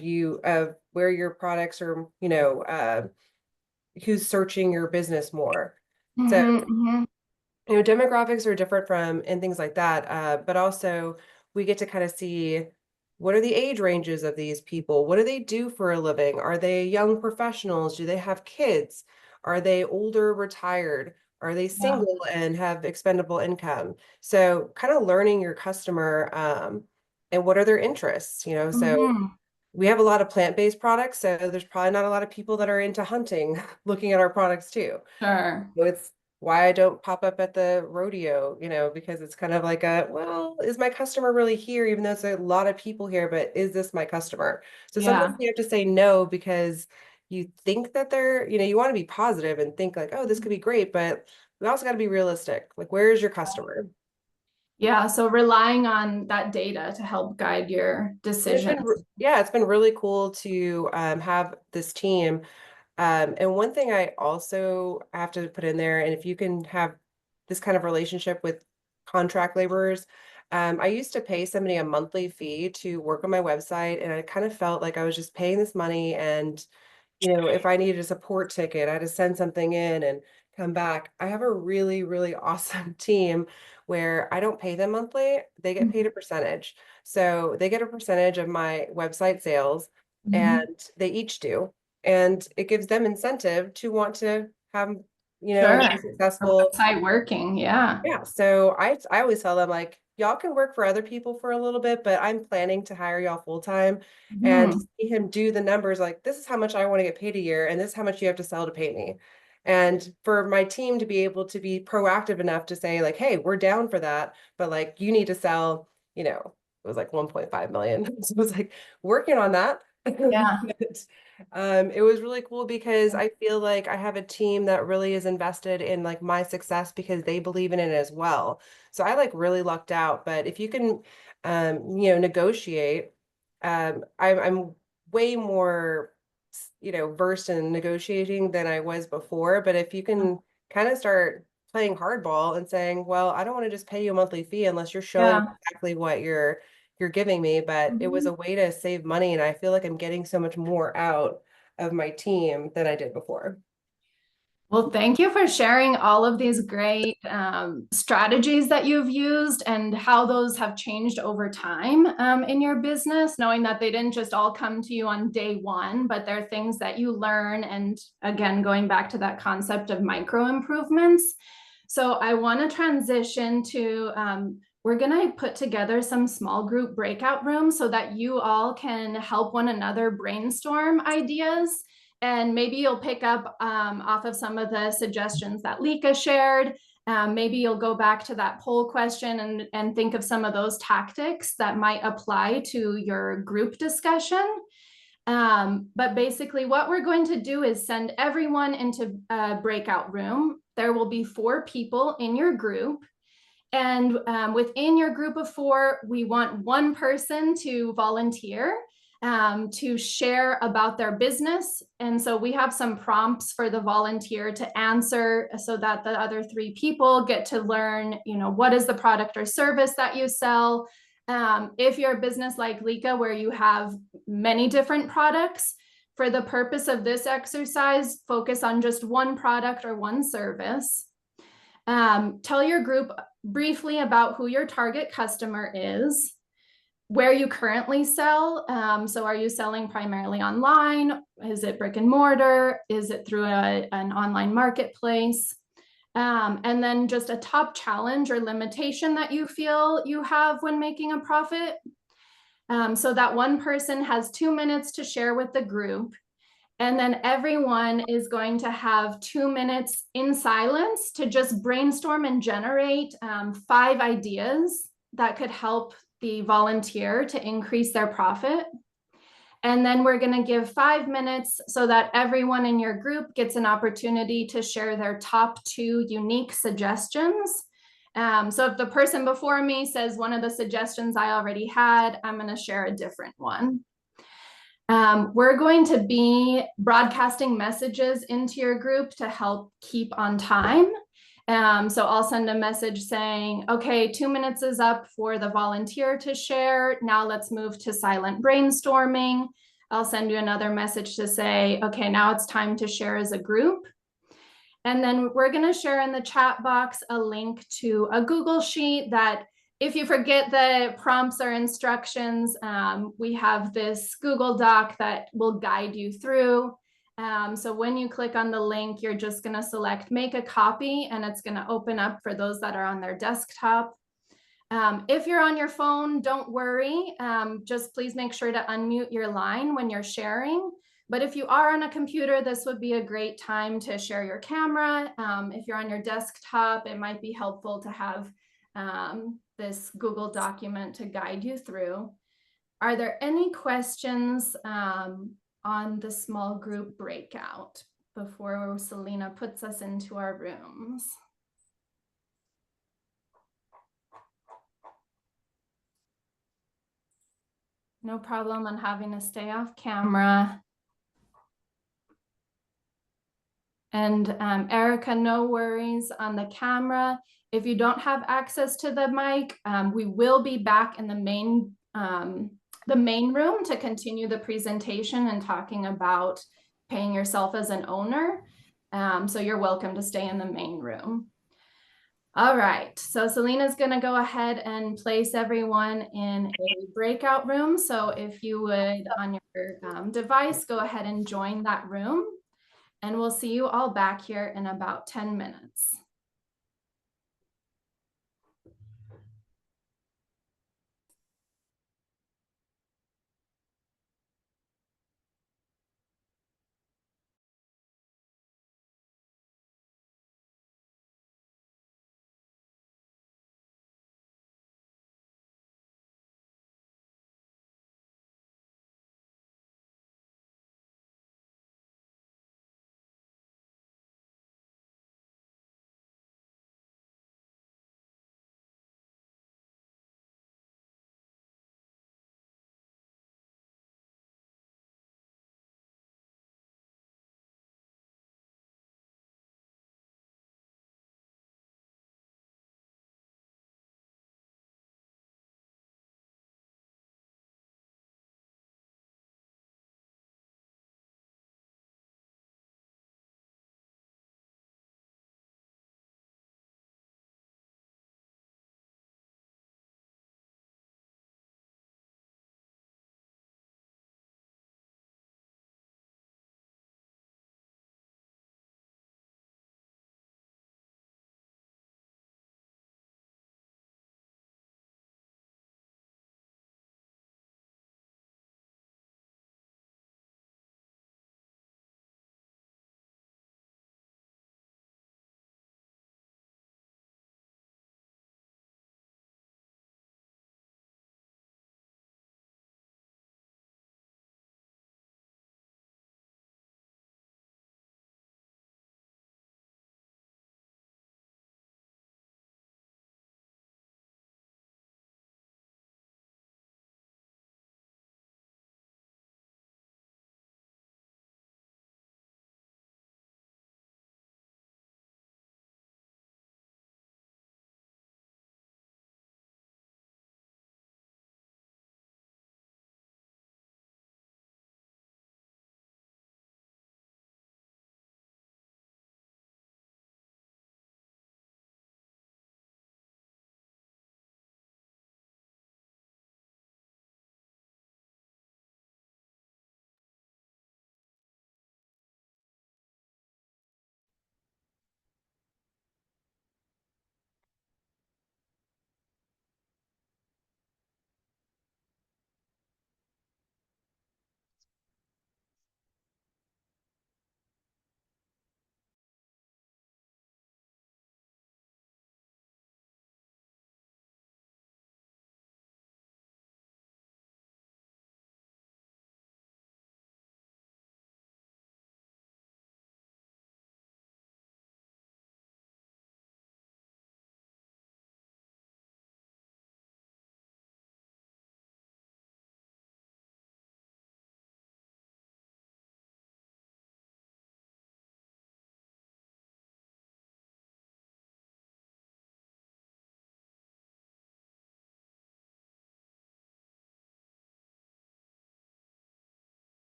where your products are, who's searching your business more. So, demographics are different and things like that. But also we get to kind of see, what are the age ranges of these people? What do they do for a living? Are they young professionals? Do they have kids? Are they older, retired? Are they single and have expendable income? So kind of learning your customer, and what are their interests, so we have a lot of plant-based products, so there's probably not a lot of people that are into hunting looking at our products too. Sure. So it's why I don't pop up at the rodeo, because it's kind of like well, is my customer really here? Even though there's a lot of people here, but is this my customer? So sometimes you have to say no, because you think that they're, you want to be positive and think like, oh, this could be great, but we also got to be realistic. Like, where is your customer? Yeah, so relying on that data to help guide your decisions. It's been really cool to have this team. And one thing I also have to put in there, and if you can have this kind of relationship with contract laborers, I used to pay somebody a monthly fee to work on my website, and I kind of felt like I was just paying this money, and if I needed a support ticket, I had to send something in and come back. I have a really, really awesome team where I don't pay them monthly. They get paid a percentage. So they get a percentage of my website sales, and they each do. And it gives them incentive to want to have, Sure. successful Website working. Yeah. Yeah. So I always tell them, like, y'all can work for other people for a little bit, but I'm planning to hire y'all full time, and to see him do the numbers, like, this is how much I want to get paid a year, and this is how much you have to sell to pay me. And for my team to be able to be proactive enough to say, like, hey, we're down for that, but like, you need to sell, it was like 1.5 million. So it was like working on that. Yeah. It was really cool because I feel like I have a team that really is invested in like my success because they believe in it as well. So I like really lucked out. But if you can, negotiate, I'm way more, versed in negotiating than I was before. But if you can kind of start playing hardball and saying, well, I don't want to just pay you a monthly fee unless you're showing exactly what you're giving me, but it was a way to save money, and I feel like I'm getting so much more out of my team than I did before. Well, thank you for sharing all of these great strategies that you've used and how those have changed over time in your business, knowing that they didn't just all come to you on day one, but they're things that you learn. And again, going back to that concept of micro improvements. So I want to transition to, we're going to put together some small group breakout rooms so that you all can help one another brainstorm ideas. And maybe you'll pick up off of some of the suggestions that Lika shared. Maybe you'll go back to that poll question and think of some of those tactics that might apply to your group discussion. But basically what we're going to do is send everyone into a breakout room. There will be 4 people in your group. And within your group of 4, we want one person to volunteer to share about their business. And so we have some prompts for the volunteer to answer so that the other 3 people get to learn, what is the product or service that you sell. If you're a business like Lika, where you have many different products, for the purpose of this exercise, focus on just one product or one service. Tell your group briefly about who your target customer is, where you currently sell. So are you selling primarily online? Is it brick and mortar? Is it through an online marketplace? And then just a top challenge or limitation that you feel you have when making a profit. So that one person has 2 minutes to share with the group. And then everyone is going to have 2 minutes in silence to just brainstorm and generate 5 ideas that could help the volunteer to increase their profit. And then we're going to give 5 minutes so that everyone in your group gets an opportunity to share their top 2 unique suggestions. So if the person before me says one of the suggestions I already had, I'm going to share a different one. We're going to be broadcasting messages into your group to help keep on time. So I'll send a message saying, okay, 2 minutes is up for the volunteer to share. Now let's move to silent brainstorming. I'll send you another message to say, okay, now it's time to share as a group. And then we're going to share in the chat box a link to a Google Sheet that if you forget the prompts or instructions, we have this Google Doc that will guide you through. So when you click on the link, you're just going to select make a copy, and it's going to open up for those that are on their desktop. If you're on your phone, don't worry. Just please make sure to unmute your line when you're sharing. But if you are on a computer, this would be a great time to share your camera. If you're on your desktop, it might be helpful to have this Google document to guide you through. Are there any questions on the small group breakout before Selena puts us into our rooms? No problem on having to stay off camera. And Erica, no worries on the camera. If you don't have access to the mic, we will be back in the main room to continue the presentation and talking about paying yourself as an owner. So you're welcome to stay in the main room. All right, so Selena's gonna go ahead and place everyone in a breakout room. So if you would on your device, go ahead and join that room. And we'll see you all back here in about 10 minutes.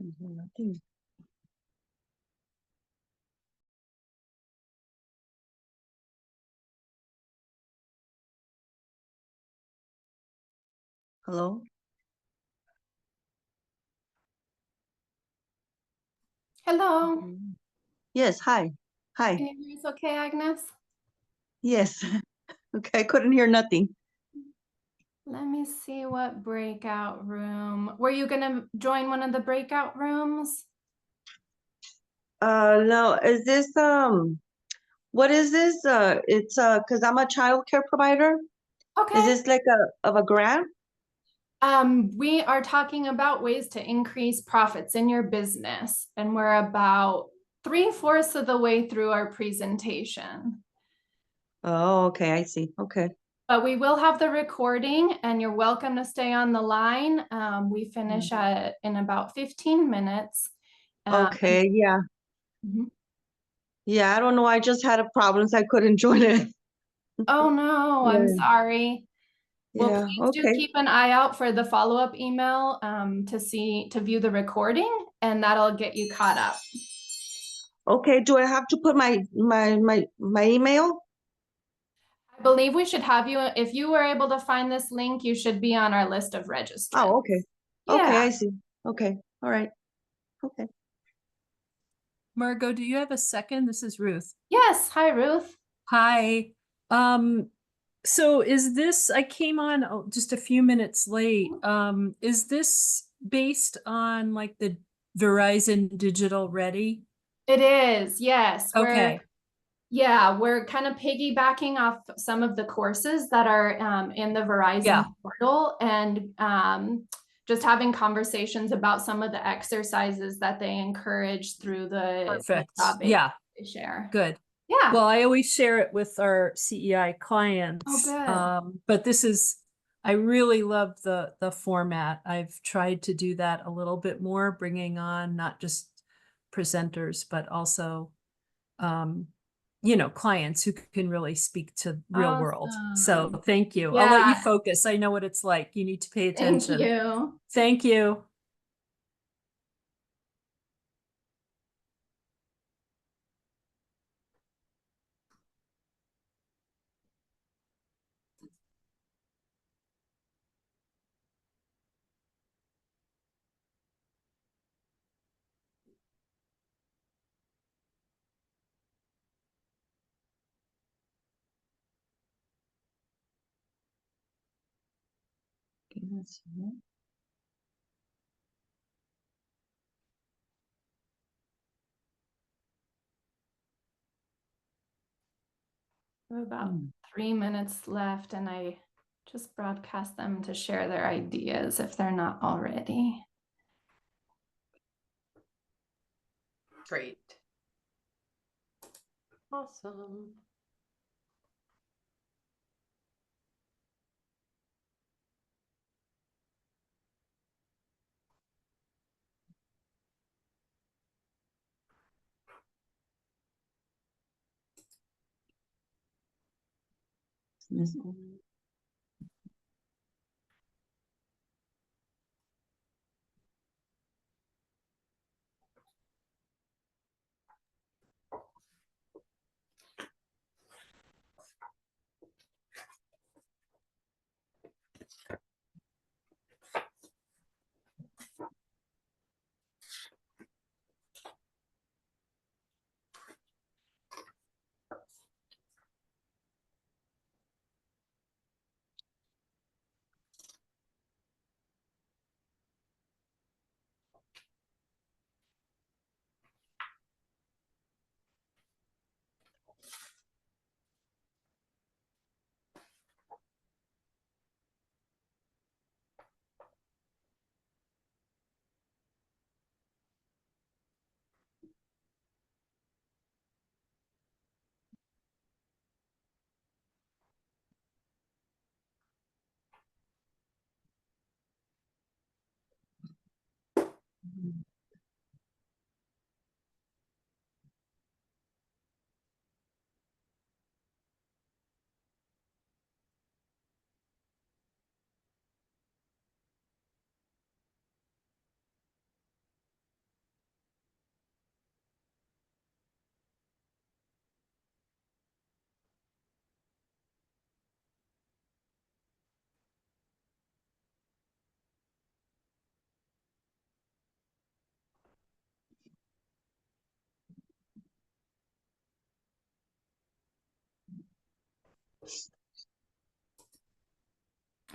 Nothing. Hello? Hello. Yes, hi. Hi. Can you hear us okay, Agnes? Yes. Okay, I couldn't hear nothing. Let me see what breakout room. Were you gonna join one of the breakout rooms? No, is this what is this? It's because I'm a child care provider. Okay. Is this like a grant? We are talking about ways to increase profits in your business, and we're about 3/4 of the way through our presentation. Oh, okay, I see. Okay. But we will have the recording, and you're welcome to stay on the line. We finish in about 15 minutes. Okay, yeah. Mhm. Yeah, I don't know. I just had a problem, so I couldn't join it. Oh no, I'm Yeah. sorry. Well, Yeah, please do okay. keep an eye out for the follow-up email to view the recording, and that'll get you caught up. Okay, do I have to put my email? I believe we should have you, if you were able to find this link, you should be on our list of registrants. Oh, okay. Okay, Yeah. I see. Okay. All right. Okay. Margot, do you have a second? This is Ruth. Yes. Hi, Ruth. Hi. So is this, I came on just a few minutes late. Is this based on like the Verizon Digital Ready? It is. Yes. Okay. We're kind of piggybacking off some of the courses that are in the Verizon Yeah. portal, and just having conversations about some of the exercises that they encourage through the Perfect. job aids Yeah, they share. good. Yeah. Well, I always share it with our CEI clients. Oh, good. But this is, I really love the format. I've tried to do that a little bit more, bringing on not just presenters, but also, clients who can really speak to real world. So Awesome. thank you. I'll let you Yeah. focus. I know what it's like. You need to pay Thank attention. you. Thank you. We have about 3 minutes left, and I just broadcast them to share their ideas if they're not already. Great. Awesome.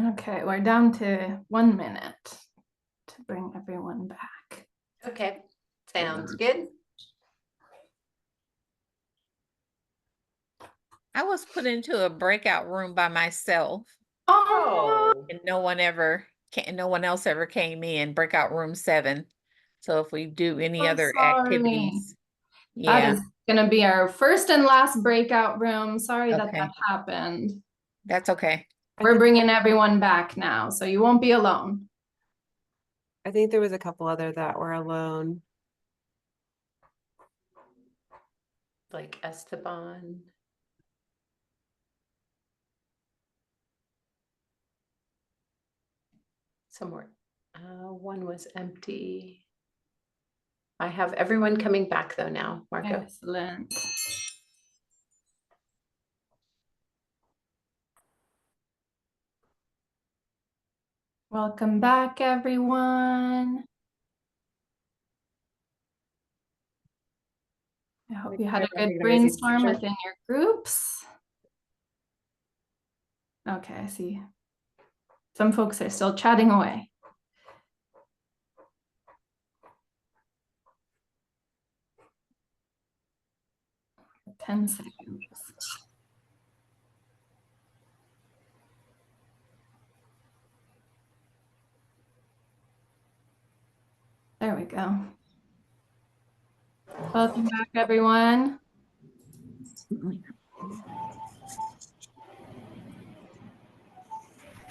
Okay, we're down to 1 minute to bring everyone back. Okay, sounds good. I was put into a breakout room by myself Oh, and no one else ever came in, breakout room 7. So if we do any So other sorry. activities, That yeah, is gonna be our first and last breakout room. Sorry that Okay. that happened. that's okay. We're bringing everyone back now, so you won't be alone. I think there was a couple other that were alone. like Esteban. Somewhere. One was empty. I have everyone coming back though now, Marco. Excellent. Welcome back, everyone. I hope you had a good brainstorm within your groups. Okay, I see. Some folks are still chatting away. Ten seconds. There we go. Welcome back, everyone.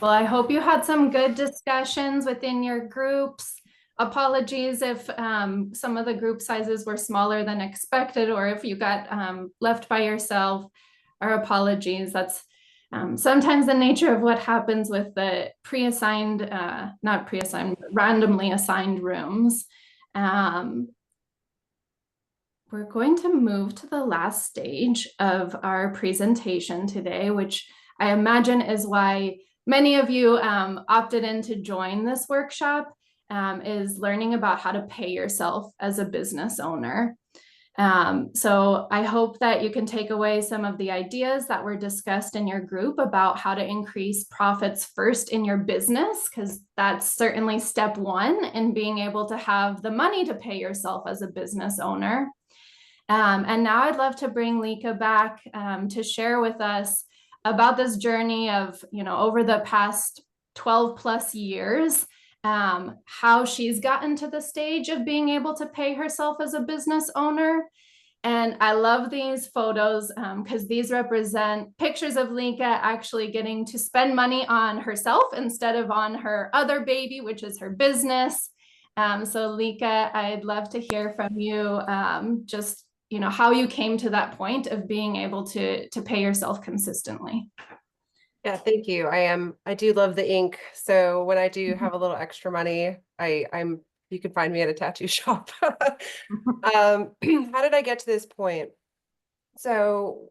Well, I hope you had some good discussions within your groups. Apologies if some of the group sizes were smaller than expected, or if you got left by yourself. Our apologies. That's sometimes the nature of what happens with the pre-assigned, not pre-assigned, but randomly assigned rooms. We're going to move to the last stage of our presentation today, which I imagine is why many of you opted in to join this workshop, is learning about how to pay yourself as a business owner. So I hope that you can take away some of the ideas that were discussed in your group about how to increase profits first in your business, because that's certainly step one in being able to have the money to pay yourself as a business owner. And now I'd love to bring Lika back to share with us about this journey of, over the past 12 plus years, how she's gotten to the stage of being able to pay herself as a business owner. And I love these photos because these represent pictures of Lika actually getting to spend money on herself instead of on her other baby, which is her business. So Lika, I'd love to hear from you just how you came to that point of being able to pay yourself consistently. Yeah, thank you. I do love the ink. So when I do have a little extra money, you can find me at a tattoo shop. How did I get to this point? So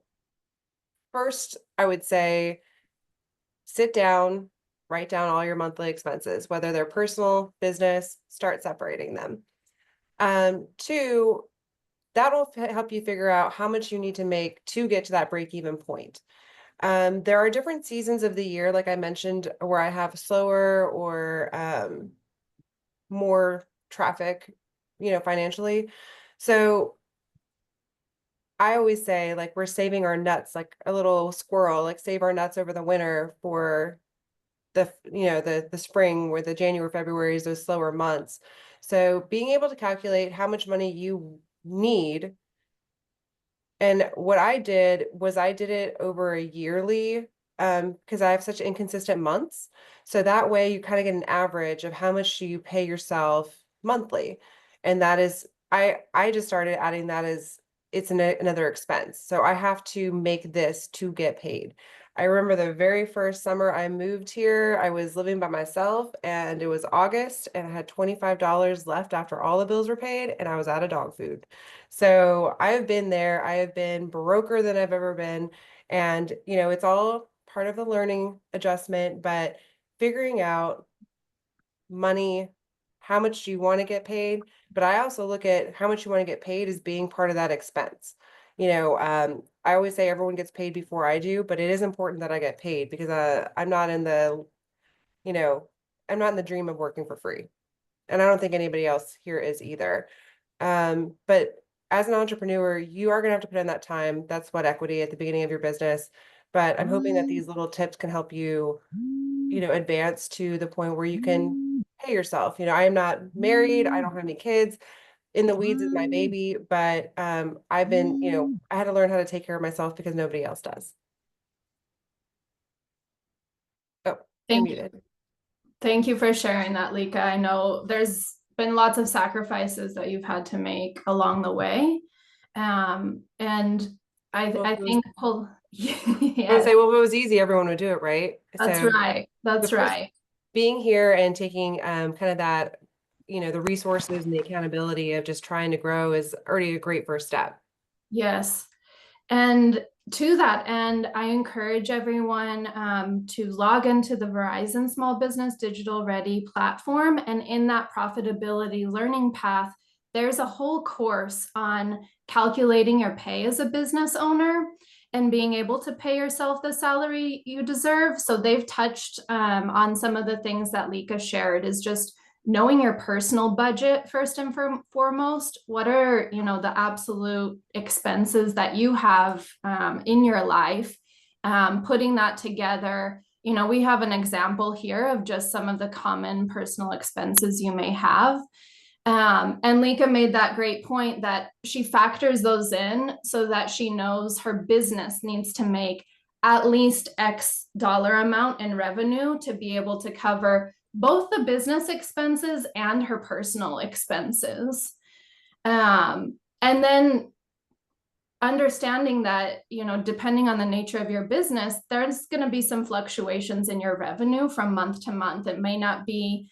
first, I would say sit down, write down all your monthly expenses, whether they're personal, business, start separating them. Two, that'll help you figure out how much you need to make to get to that break-even point. There are different seasons of the year, like I mentioned, where I have slower or more traffic, financially. So I always say, like, we're saving our nuts, like a little squirrel, like save our nuts over the winter for the spring, where the January, February is those slower months. So being able to calculate how much money you need. And what I did was I did it over a yearly, because I have such inconsistent months. So that way you kind of get an average of how much you pay yourself monthly. And that is, I just started adding that as it's another expense. So I have to make this to get paid. I remember the very first summer I moved here, I was living by myself and it was August and I had $25 left after all the bills were paid and I was out of dog food. So I have been there. I have been broker than I've ever been. And, it's all part of the learning adjustment, but figuring out money, how much do you want to get paid? But I also look at how much you want to get paid as being part of that expense. I always say everyone gets paid before I do, but it is important that I get paid because I'm not in the, you know, I'm not in the dream of working for free. And I don't think anybody else here is either. But as an entrepreneur, you are going to have to put in that time. That's sweat equity at the beginning of your business. But I'm hoping that these little tips can help you, advance to the point where you can pay yourself. I am not married. I don't have any kids. In the Weeds is my baby, but I've been, I had to learn how to take care of myself because nobody else does. Oh, you're muted. Thank you for sharing that, Lika. I know there's been lots of sacrifices that you've had to make along the way. And I think, I would say, well, if it was easy, everyone would do it, right? That's So right. That's right. Being here and taking kind of that, the resources and the accountability of just trying to grow is already a great first step. Yes. And to that end, I encourage everyone to log into the Verizon Small Business Digital Ready platform. And in that profitability learning path, there's a whole course on calculating your pay as a business owner and being able to pay yourself the salary you deserve. So they've touched on some of the things that Lika shared, is just knowing your personal budget first and foremost. What are, the absolute expenses that you have in your life, putting that together. We have an example here of just some of the common personal expenses you may have. And Lika made that great point that she factors those in so that she knows her business needs to make at least X dollar amount in revenue to be able to cover both the business expenses and her personal expenses. And then understanding that, depending on the nature of your business, there's going to be some fluctuations in your revenue from month to month. It may not be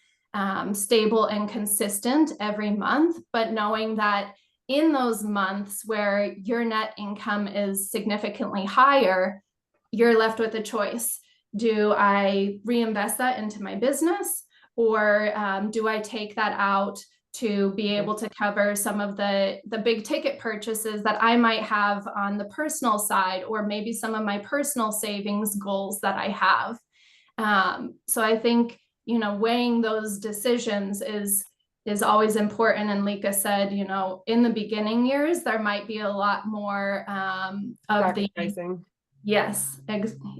stable and consistent every month, but knowing that in those months where your net income is significantly higher, you're left with a choice. Do I reinvest that into my business, or do I take that out to be able to cover some of the big ticket purchases that I might have on the personal side, or maybe some of my personal savings goals that I have? So I think, weighing those decisions is always important. And Lika said, in the beginning years, there might be a lot more of the Yes.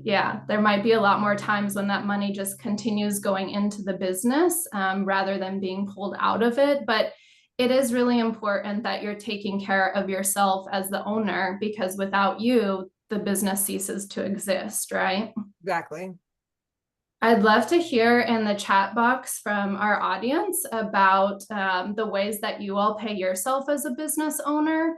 Yeah. There might be a lot more times when that money just continues going into the business rather than being pulled out of it. But it is really important that you're taking care of yourself as the owner, because without you, the business ceases to exist, right? Exactly. I'd love to hear in the chat box from our audience about the ways that you all pay yourself as a business owner.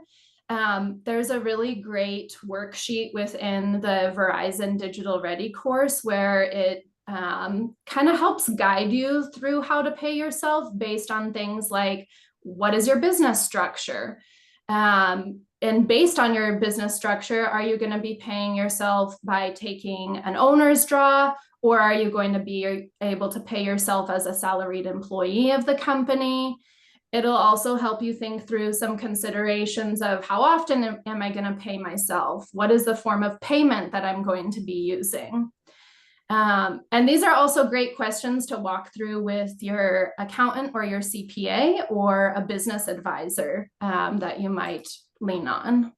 There's a really great worksheet within the Verizon Digital Ready course where it kind of helps guide you through how to pay yourself based on things like, what is your business structure? And based on your business structure, are you going to be paying yourself by taking an owner's draw, or are you going to be able to pay yourself as a salaried employee of the company? It'll also help you think through some considerations of, how often am I going to pay myself? What is the form of payment that I'm going to be using? And these are also great questions to walk through with your accountant or your CPA or a business advisor that you might lean on.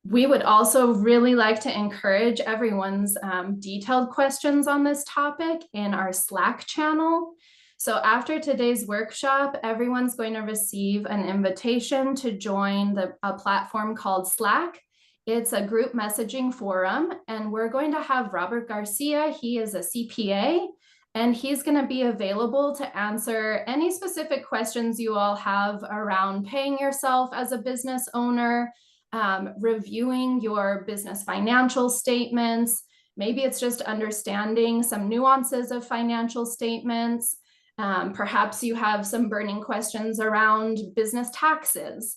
We would also really like to encourage everyone's detailed questions on this topic in our Slack channel. So after today's workshop, everyone's going to receive an invitation to join a platform called Slack. It's a group messaging forum, and we're going to have Robert Garcia. He is a CPA, and he's going to be available to answer any specific questions you all have around paying yourself as a business owner, reviewing your business financial statements. Maybe it's just understanding some nuances of financial statements. Perhaps you have some burning questions around business taxes.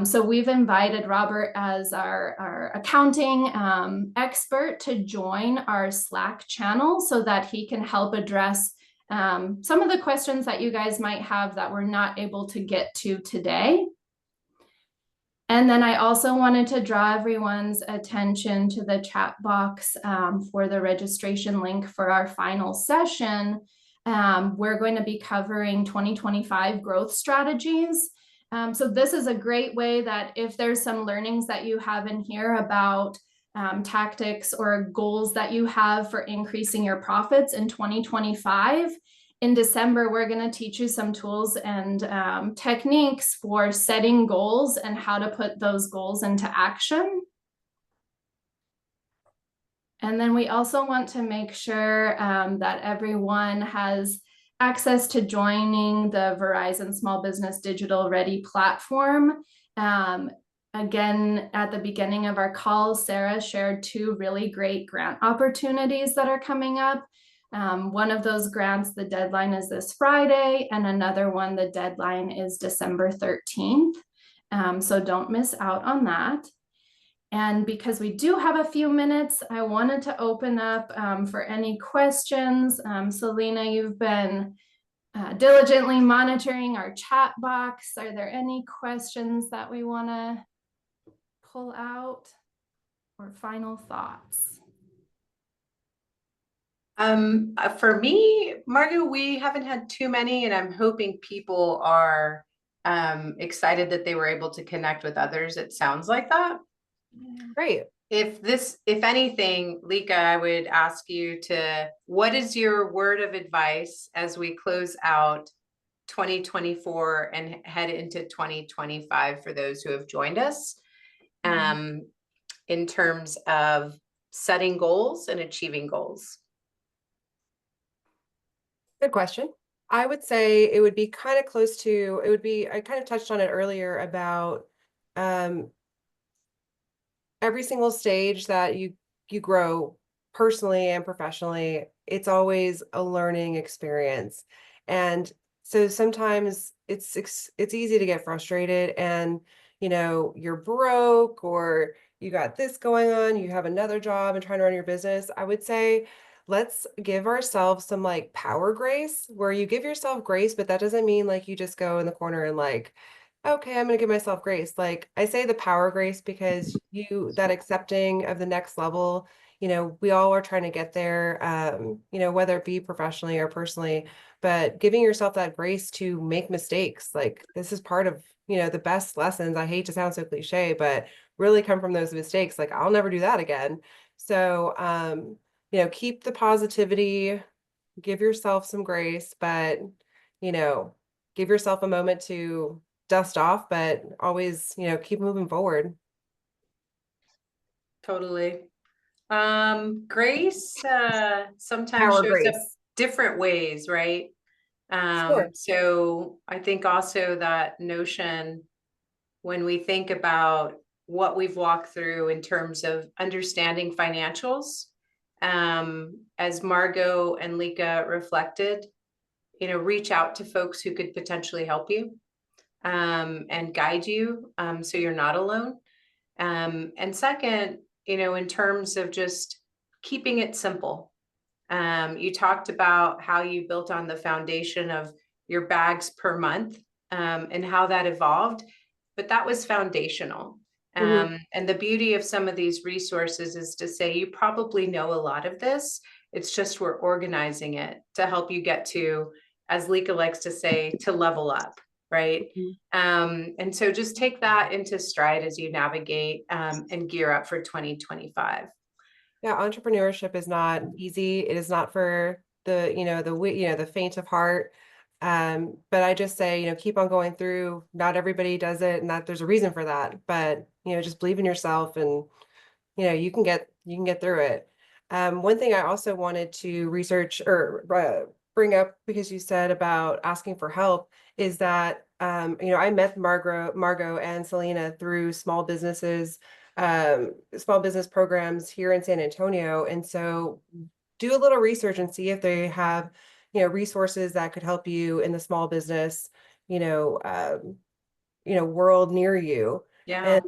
So we've invited Robert as our accounting expert to join our Slack channel so that he can help address some of the questions that you guys might have that we're not able to get to today. And then I also wanted to draw everyone's attention to the chat box for the registration link for our final session. We're going to be covering 2025 growth strategies. So this is a great way that if there's some learnings that you have in here about tactics or goals that you have for increasing your profits in 2025, in December, we're going to teach you some tools and techniques for setting goals and how to put those goals into action. And then we also want to make sure that everyone has access to joining the Verizon Small Business Digital Ready platform. Again, at the beginning of our call, Sarah shared 2 really great grant opportunities that are coming up. One of those grants, the deadline is this Friday, and another one, the deadline is December 13th. So don't miss out on that. And because we do have a few minutes, I wanted to open up for any questions. Selena, you've been diligently monitoring our chat box. Are there any questions that we want to pull out or final thoughts? For me, Margot, we haven't had too many, and I'm hoping people are excited that they were able to connect with others. It sounds like that. Great. If anything, Lika, I would ask you what is your word of advice as we close out 2024 and head into 2025 for those who have joined us, in terms of setting goals and achieving goals? Good question. I would say it would be kind of close to, I kind of touched on it earlier about every single stage that you grow personally and professionally, it's always a learning experience. And so sometimes it's easy to get frustrated and, you know, you're broke or you got this going on, you have another job and trying to run your business. I would say let's give ourselves some like power grace, where you give yourself grace, but that doesn't mean like you just go in the corner and like, okay, I'm going to give myself grace. Like I say the power grace because that accepting of the next level, you know, we all are trying to get there, you know, whether it be professionally or personally, but giving yourself that grace to make mistakes. Like this is part of, you know, the best lessons. I hate to sound so cliche, but really come from those mistakes. Like I'll never do that again. So, you know, keep the positivity, give yourself some grace, but, you know, give yourself a moment to dust off, but always, you know, keep moving forward. Totally. Grace sometimes Power shows up grace. different ways, right? Sure. So I think also that notion, when we think about what we've walked through in terms of understanding financials, as Margot and Lika reflected, you know, reach out to folks who could potentially help you and guide you, so you're not alone. And second, you know, in terms of just keeping it simple. You talked about how you built on the foundation of your bags per month, and how that evolved, but that was foundational. And the beauty of some of these resources is to say, you probably know a lot of this. It's just we're organizing it to help you get to, as Lika likes to say, to level up. Right. And so just take that into stride as you navigate and gear up for 2025. Yeah, entrepreneurship is not easy. It is not for the, you know, the faint of heart. But I just say, you know, keep on going through. Not everybody does it, and that there's a reason for that. But, you know, just believe in yourself and, you know, you can get through it. One thing I also wanted to research or bring up, because you said about asking for help, is that, you know, I met Margot and Selena through small business programs here in San Antonio. And so do a little research and see if they have, you know, resources that could help you in the small business, you know, world near you. Yeah.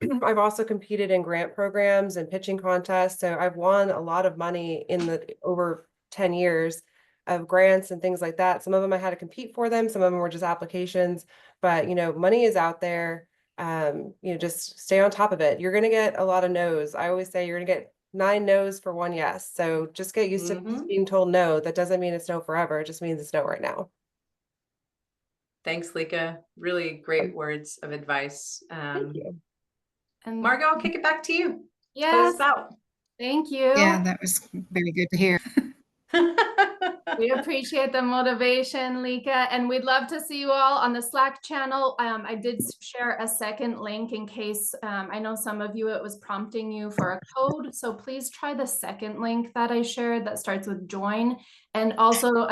And I've also competed in grant programs and pitching contests. So I've won a lot of money in the over 10 years of grants and things like that. Some of them I had to compete for them. Some of them were just applications, but you know, money is out there. just stay on top of it. You're going to get a lot of no's. I always say you're going to get 9 no's for 1 yes. So just get used to Mhm. being told no. That doesn't mean it's no forever. It just means it's no right now. Thanks, Lika. Really great words of advice. Thank you. And Margo, I'll kick it back to you. Close yes, us out. thank you. Yeah, that was very good to hear. We appreciate the motivation, Lika, and we'd love to see you all on the Slack channel. I did share a second link in case, I know some of you, it was prompting you for a code. So please try the second link that I shared that starts with join. And also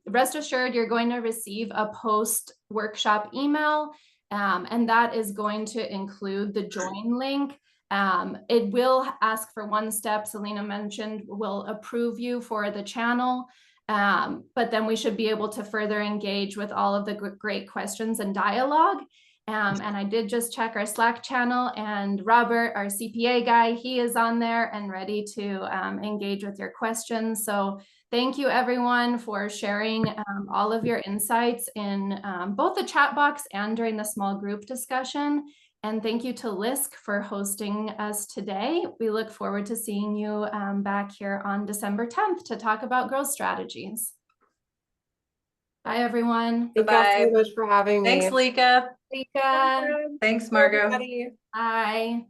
rest assured, you're going to receive a post workshop email, and that is going to include the join link. It will ask for one step. Selena mentioned will approve you for the channel. But then we should be able to further engage with all of the great questions and dialogue. And I did just check our Slack channel, and Robert, our CPA guy, he is on there and ready to engage with your questions. So thank you everyone for sharing all of your insights in both the chat box and during the small group discussion. And thank you to LISC for hosting us today. We look forward to seeing you back here on December 10th to talk about growth strategies. Bye, everyone. Thank y'all so Bye-bye. much for having me. Thanks, Lika. Lika. Thanks, Bye, Margo. everybody. Bye.